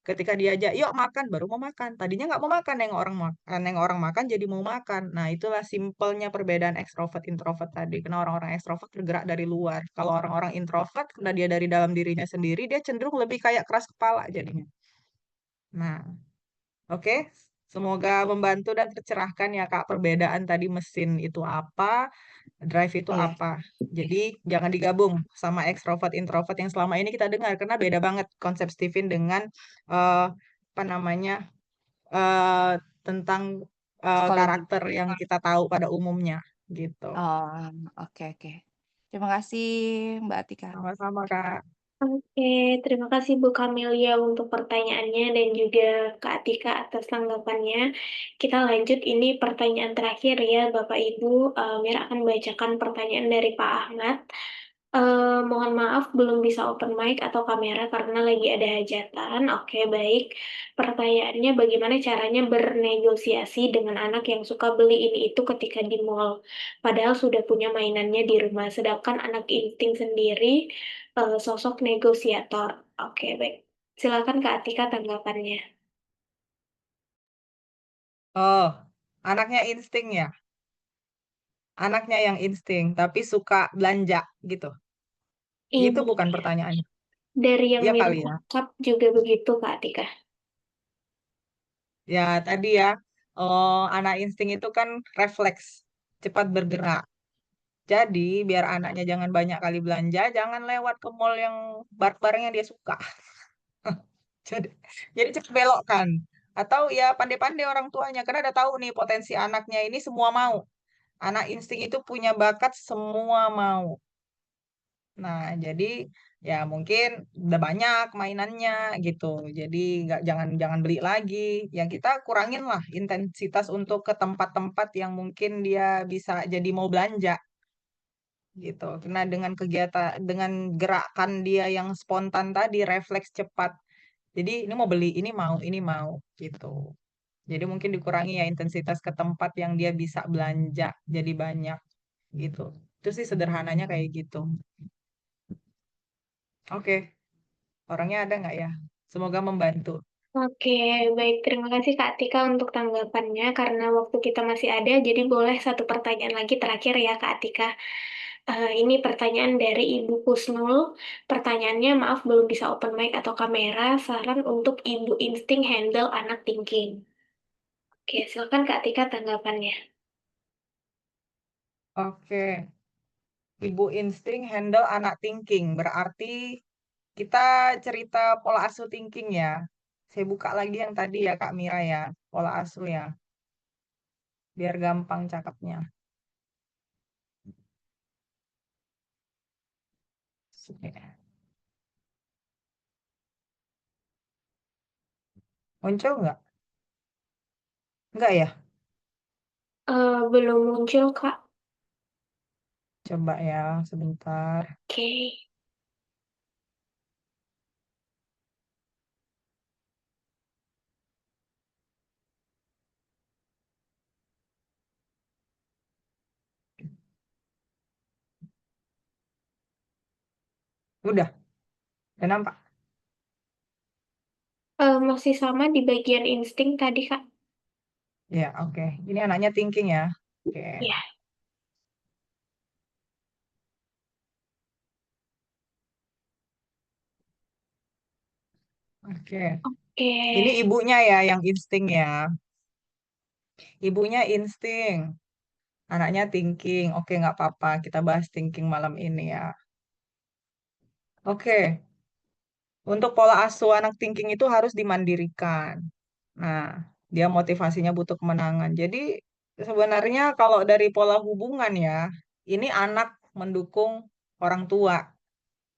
Ketika diajak, yuk makan, baru mau makan. Tadinya nggak mau makan, yang orang makan jadi mau makan. Nah, itulah simpelnya perbedaan ekstrovert introvert tadi. Karena orang-orang ekstrovert bergerak dari luar. Kalau orang-orang introvert, karena dia dari dalam dirinya sendiri, dia cenderung lebih kayak keras kepala jadinya. Nah, oke, semoga membantu dan tercerahkan ya Kak, perbedaan tadi mesin itu apa, drive itu Iya. apa. Jadi jangan digabung sama ekstrovert introvert yang selama ini kita dengar karena beda banget konsep Steven dengan eh, apa namanya eh, tentang Psikologi. karakter yang kita tahu pada umumnya gitu. Oh, oke oke. Terima kasih Mbak Atika. Sama-sama Kak. Oke, terima kasih Bu Kamelia untuk pertanyaannya dan juga Kak Atika atas tanggapannya. Kita lanjut, ini pertanyaan terakhir ya Bapak Ibu. Mira akan bacakan pertanyaan dari Pak Ahmad. Mohon maaf belum bisa open mic atau kamera karena lagi ada hajatan. Oke, baik. Pertanyaannya, bagaimana caranya bernegosiasi dengan anak yang suka beli ini itu ketika di mall, padahal sudah punya mainannya di rumah, sedangkan anak insting sendiri sosok negosiator. Oke, baik. Silakan Kak Atika tanggapannya. Oh, anaknya insting ya. Anaknya yang insting tapi suka belanja gitu. Gitu Iya, bukan pertanyaannya. dari yang Iya Mira kali ya. tangkap juga begitu Kak Atika. Ya, tadi ya, anak insting itu kan refleks, cepat bergerak. Jadi, biar anaknya jangan banyak kali belanja, jangan lewat ke mall yang barang-barang yang dia suka. Jadi, jadi cepat belokkan. Atau ya pandai-pandai orang tuanya, karena udah tahu nih potensi anaknya ini semua mau. Anak insting itu punya bakat semua mau. Nah, jadi ya mungkin udah banyak mainannya gitu. Jadi nggak jangan jangan beli lagi. Ya kita kurangin lah intensitas untuk ke tempat-tempat yang mungkin dia bisa jadi mau belanja gitu. Karena dengan kegiatan dengan gerakan dia yang spontan tadi refleks cepat. Jadi ini mau gitu. Jadi mungkin dikurangi ya intensitas ke tempat yang dia bisa belanja jadi banyak gitu. Itu sih sederhananya kayak gitu. Oke. Orangnya ada nggak ya? Semoga membantu. Oke, baik. Terima kasih Kak Atika untuk tanggapannya. Karena waktu kita masih ada, jadi boleh satu pertanyaan lagi terakhir ya Kak Atika. Ini pertanyaan dari Ibu Kusnul. Pertanyaannya, maaf belum bisa open mic atau kamera. Saran untuk Ibu Insting handle anak thinking. Oke, silakan Kak Atika tanggapannya. Oke. Ibu insting handle anak thinking. Berarti kita cerita pola asuh thinking ya. Saya buka lagi yang tadi ya Kak Mira ya. Pola asuh ya. Biar gampang cakapnya. Oke. Muncul nggak? Nggak ya? Belum muncul Kak. Coba ya sebentar. Oke. Udah. Udah nampak? Masih sama di bagian insting tadi Kak. Ya, oke. Ini anaknya thinking ya. Oke. Ya. Oke. Oke. Ini ibunya ya yang insting ya. Ibunya insting. Anaknya thinking. Oke, nggak apa-apa. Kita bahas thinking malam ini ya. Oke, untuk pola asuh anak thinking itu harus dimandirikan. Nah, dia motivasinya butuh kemenangan. Jadi sebenarnya kalau dari pola hubungan ya, ini anak mendukung orang tua.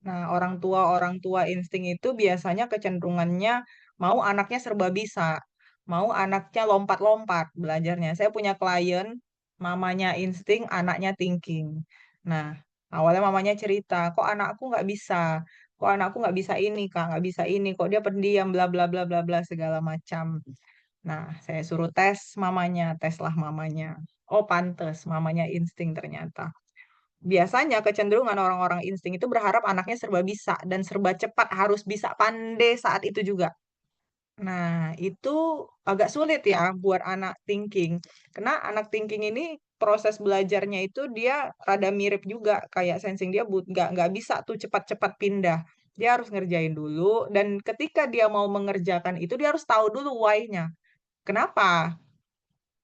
Nah, orang tua insting itu biasanya kecenderungannya mau anaknya serba bisa, mau anaknya lompat-lompat belajarnya. Saya punya klien, mamanya insting, anaknya thinking. Nah, awalnya mamanya cerita, kok anakku nggak bisa, kok anakku nggak bisa ini, Kak, nggak bisa ini, kok dia pendiam, bla bla bla bla bla segala macam. Nah, saya suruh tes lah mamanya. Oh, pantes, mamanya insting ternyata. Biasanya kecenderungan orang-orang insting itu berharap anaknya serba bisa dan serba cepat, harus bisa pandai saat itu juga. Nah, itu agak sulit ya buat anak thinking. Karena anak thinking ini proses belajarnya itu dia rada mirip juga kayak sensing dia nggak bisa tuh cepat-cepat pindah. Dia harus ngerjain dulu dan ketika dia mau mengerjakan itu dia harus tahu dulu why-nya. Kenapa?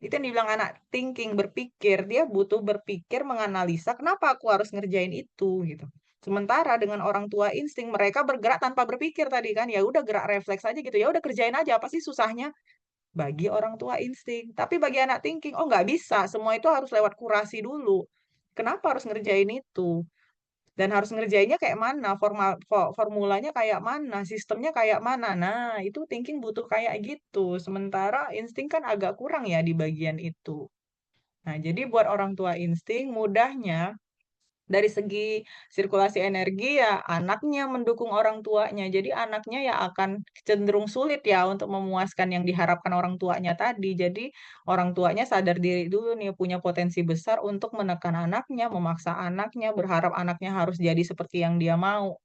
Itu yang dibilang anak thinking, berpikir. Dia butuh berpikir, menganalisa kenapa aku harus ngerjain itu gitu. Sementara dengan orang tua insting mereka bergerak tanpa berpikir tadi kan. Ya udah gerak refleks aja gitu. Ya udah kerjain aja apa sih susahnya? Bagi orang tua insting. Tapi bagi anak thinking, oh nggak bisa. Semua itu harus lewat kurasi dulu. Kenapa harus ngerjain itu? Dan harus ngerjainnya kayak mana, formulanya kayak mana, sistemnya kayak mana. Nah, itu thinking butuh kayak gitu. Sementara insting kan agak kurang ya di bagian itu. Nah, jadi buat orang tua insting, mudahnya dari segi sirkulasi energi ya anaknya mendukung orang tuanya. Jadi anaknya ya akan cenderung sulit ya untuk memuaskan yang diharapkan orang tuanya tadi. Jadi orang tuanya sadar diri dulu nih punya potensi besar untuk menekan anaknya, memaksa anaknya, berharap anaknya harus jadi seperti yang dia mau.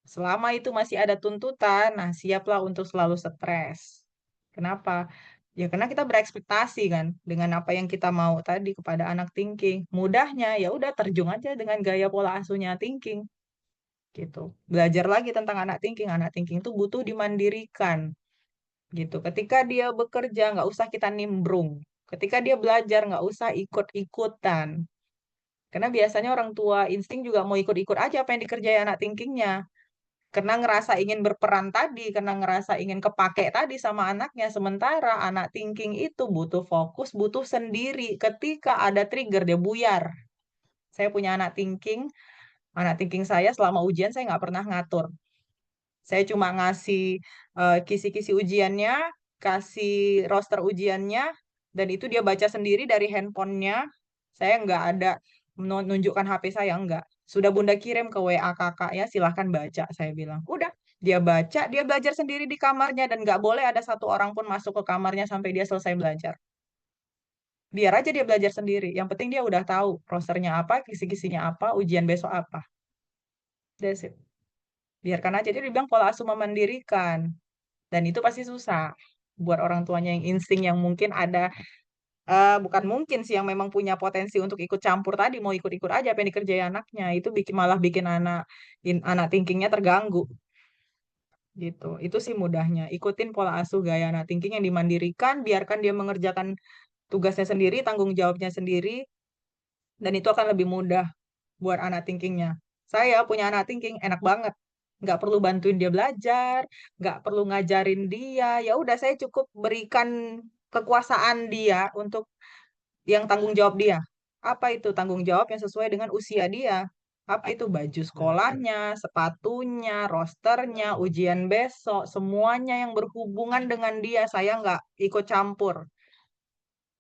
Selama itu masih ada tuntutan, nah siaplah untuk selalu stres. Kenapa? Ya karena kita berekspektasi kan dengan apa yang kita mau tadi kepada anak thinking. Mudahnya ya udah terjun aja dengan gaya pola asuhnya thinking gitu. Belajar lagi tentang anak thinking. Anak thinking itu butuh dimandirikan gitu. Ketika dia bekerja nggak usah kita nimbrung. Ketika dia belajar nggak usah ikut-ikutan. Karena biasanya orang tua insting juga mau ikut-ikut aja apa yang dikerjai anak thinkingnya. Karena ngerasa ingin berperan tadi, karena ngerasa ingin kepake tadi sama anaknya. Sementara anak thinking itu butuh fokus, butuh sendiri. Ketika ada trigger, dia buyar. Saya punya anak thinking saya selama ujian saya nggak pernah ngatur. Saya cuma ngasih kisi-kisi ujiannya, kasih roster ujiannya, dan itu dia baca sendiri dari handphonenya. Saya nggak ada menunjukkan HP saya, nggak. Sudah Bunda kirim ke WA kakak ya, silahkan baca, saya bilang. Udah, dia baca, dia belajar sendiri di kamarnya, dan nggak boleh ada satu orang pun masuk ke kamarnya sampai dia selesai belajar. Biar aja dia belajar sendiri. Yang penting dia udah tahu rosternya apa, kisi-kisinya apa, ujian besok apa. That's it. Biarkan aja, dia dibilang pola asuh memandirikan. Dan itu pasti susah buat orang tuanya yang insting yang mungkin ada bukan mungkin sih yang memang punya potensi untuk ikut campur tadi mau ikut-ikut aja apa yang dikerjai anaknya itu malah bikin anak thinkingnya terganggu gitu. Itu sih mudahnya. Ikutin pola asuh gaya anak thinking yang dimandirikan, biarkan dia mengerjakan tugasnya sendiri, tanggung jawabnya sendiri, dan itu akan lebih mudah buat anak thinkingnya. Saya punya anak thinking enak banget. Nggak perlu bantuin dia belajar, nggak perlu ngajarin dia. Ya udah saya cukup berikan kekuasaan dia untuk yang tanggung jawab dia. Apa itu tanggung jawab yang sesuai dengan usia dia? Apa itu baju sekolahnya, sepatunya, rosternya, ujian besok, semuanya yang berhubungan dengan dia. Saya nggak ikut campur.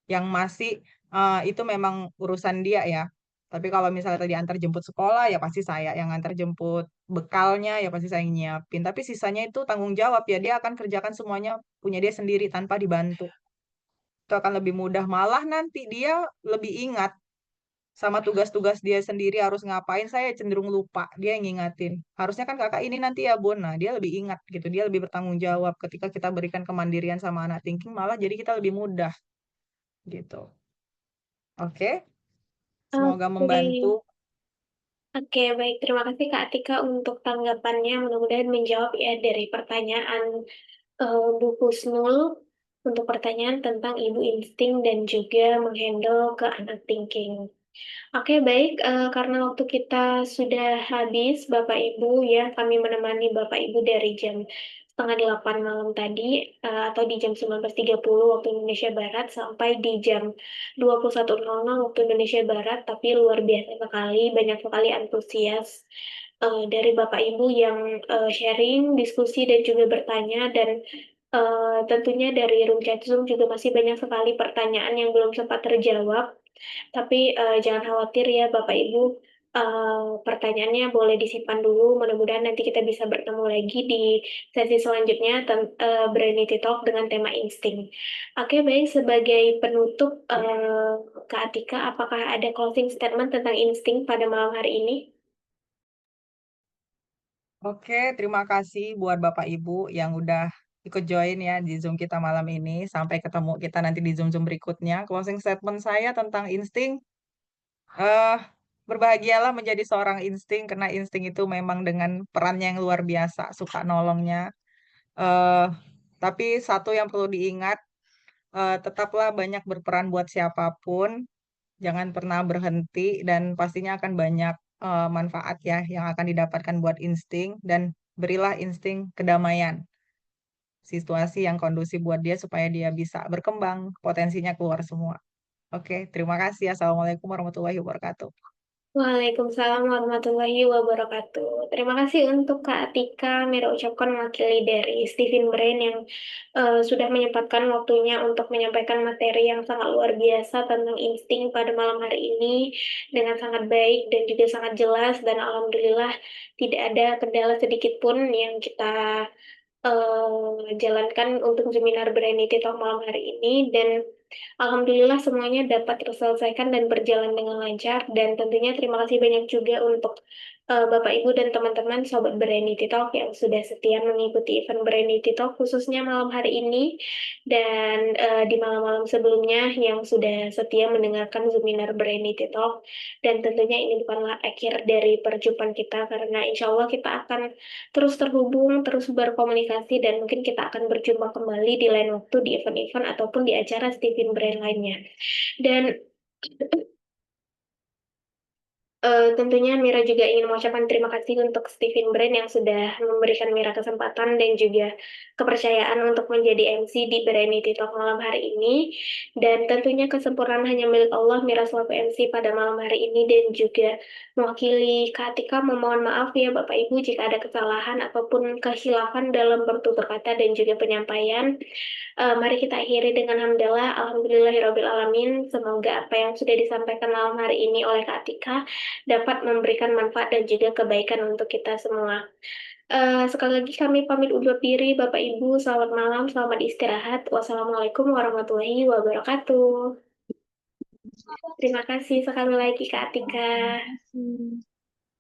Yang masih itu memang urusan dia ya. Tapi kalau misalnya tadi antar jemput sekolah ya pasti saya yang antar jemput bekalnya ya pasti saya yang nyiapin. Tapi sisanya itu tanggung jawab ya dia akan kerjakan semuanya punya dia sendiri tanpa dibantu. Itu akan lebih mudah malah nanti dia lebih ingat sama tugas-tugas dia sendiri harus ngapain saya cenderung lupa dia yang ngingatin. Harusnya kan kakak ini nanti ya Bun. Nah, dia lebih ingat gitu. Dia lebih bertanggung jawab ketika kita berikan kemandirian sama anak thinking malah jadi kita lebih mudah gitu. Oke? Semoga Oke. membantu. Oke, baik. Terima kasih Kak Atika untuk tanggapannya. Mudah-mudahan menjawab ya dari pertanyaan Bu Husnul untuk pertanyaan tentang ibu insting dan juga menghandle ke anak thinking. Oke, baik, karena waktu kita sudah habis, Bapak Ibu, ya, kami menemani Bapak Ibu dari jam 7:30 malam tadi, atau di jam 19.30 waktu Indonesia Barat sampai di jam 21.00 waktu Indonesia Barat, tapi luar biasa sekali, banyak sekali antusias dari Bapak Ibu yang sharing, diskusi, dan juga bertanya, dan tentunya dari room chat Zoom juga masih banyak sekali pertanyaan yang belum sempat terjawab. Tapi, jangan khawatir ya Bapak Ibu, pertanyaannya boleh disimpan dulu, mudah-mudahan nanti kita bisa bertemu lagi di sesi selanjutnya Brainity Talk dengan tema insting. Oke, baik, sebagai penutup, Kak Atika, apakah ada closing statement tentang insting pada malam hari ini? Oke, terima kasih buat Bapak Ibu yang udah ikut join ya di Zoom kita malam ini. Sampai ketemu kita nanti di Zoom-Zoom berikutnya. Closing statement saya tentang insting, eh berbahagialah menjadi seorang insting, karena insting itu memang dengan perannya yang luar biasa, suka nolongnya. eh tapi satu yang perlu diingat, tetaplah banyak berperan buat siapapun, jangan pernah berhenti, dan pastinya akan banyak manfaat ya yang akan didapatkan buat insting, dan berilah insting kedamaian, situasi yang kondusif buat dia supaya dia bisa berkembang, potensinya keluar semua. Oke, terima kasih. Assalamualaikum warahmatullahi wabarakatuh. Waalaikumsalam warahmatullahi wabarakatuh. Terima kasih untuk Kak Atika, Mira ucapkan mewakili dari Steven Brain yang sudah menyempatkan waktunya untuk menyampaikan materi yang sangat luar biasa tentang insting pada malam hari ini dengan sangat baik dan juga sangat jelas, dan alhamdulillah tidak ada kendala sedikit pun yang kita jalankan untuk seminar Brainity Talk malam hari ini, dan alhamdulillah semuanya dapat terselesaikan dan berjalan dengan lancar, dan tentunya terima kasih banyak juga untuk Bapak Ibu dan teman-teman Sobat Brainity Talk yang sudah setia mengikuti event Brainity Talk khususnya malam hari ini, dan di malam-malam sebelumnya yang sudah setia mendengarkan seminar Brainity Talk. Dan tentunya ini bukanlah akhir dari perjumpaan kita, karena insya Allah kita akan terus terhubung, terus berkomunikasi, dan mungkin kita akan berjumpa kembali di lain waktu di event-event ataupun di acara Steven Brand lainnya. Dan tentunya Mira juga ingin mengucapkan terima kasih untuk Steven Brand yang sudah memberikan Mira kesempatan dan juga kepercayaan untuk menjadi MC di Brainity Talk malam hari ini. Dan tentunya kesempurnaan hanya milik Allah, Mira selaku MC pada malam hari ini, dan juga mewakili Kak Atika memohon maaf ya Bapak Ibu jika ada kesalahan ataupun kehilafan dalam bertutur kata dan juga penyampaian. Mari kita akhiri dengan hamdalah, alhamdulillahirabbil alamin. Semoga apa yang sudah disampaikan malam hari ini oleh Kak Atika dapat memberikan manfaat dan juga kebaikan untuk kita semua. Sekali lagi kami pamit undur diri, Bapak Ibu. Selamat malam, selamat istirahat. Wassalamualaikum warahmatullahi wabarakatuh. Terima kasih sekali lagi Kak Atika. Terima kasih.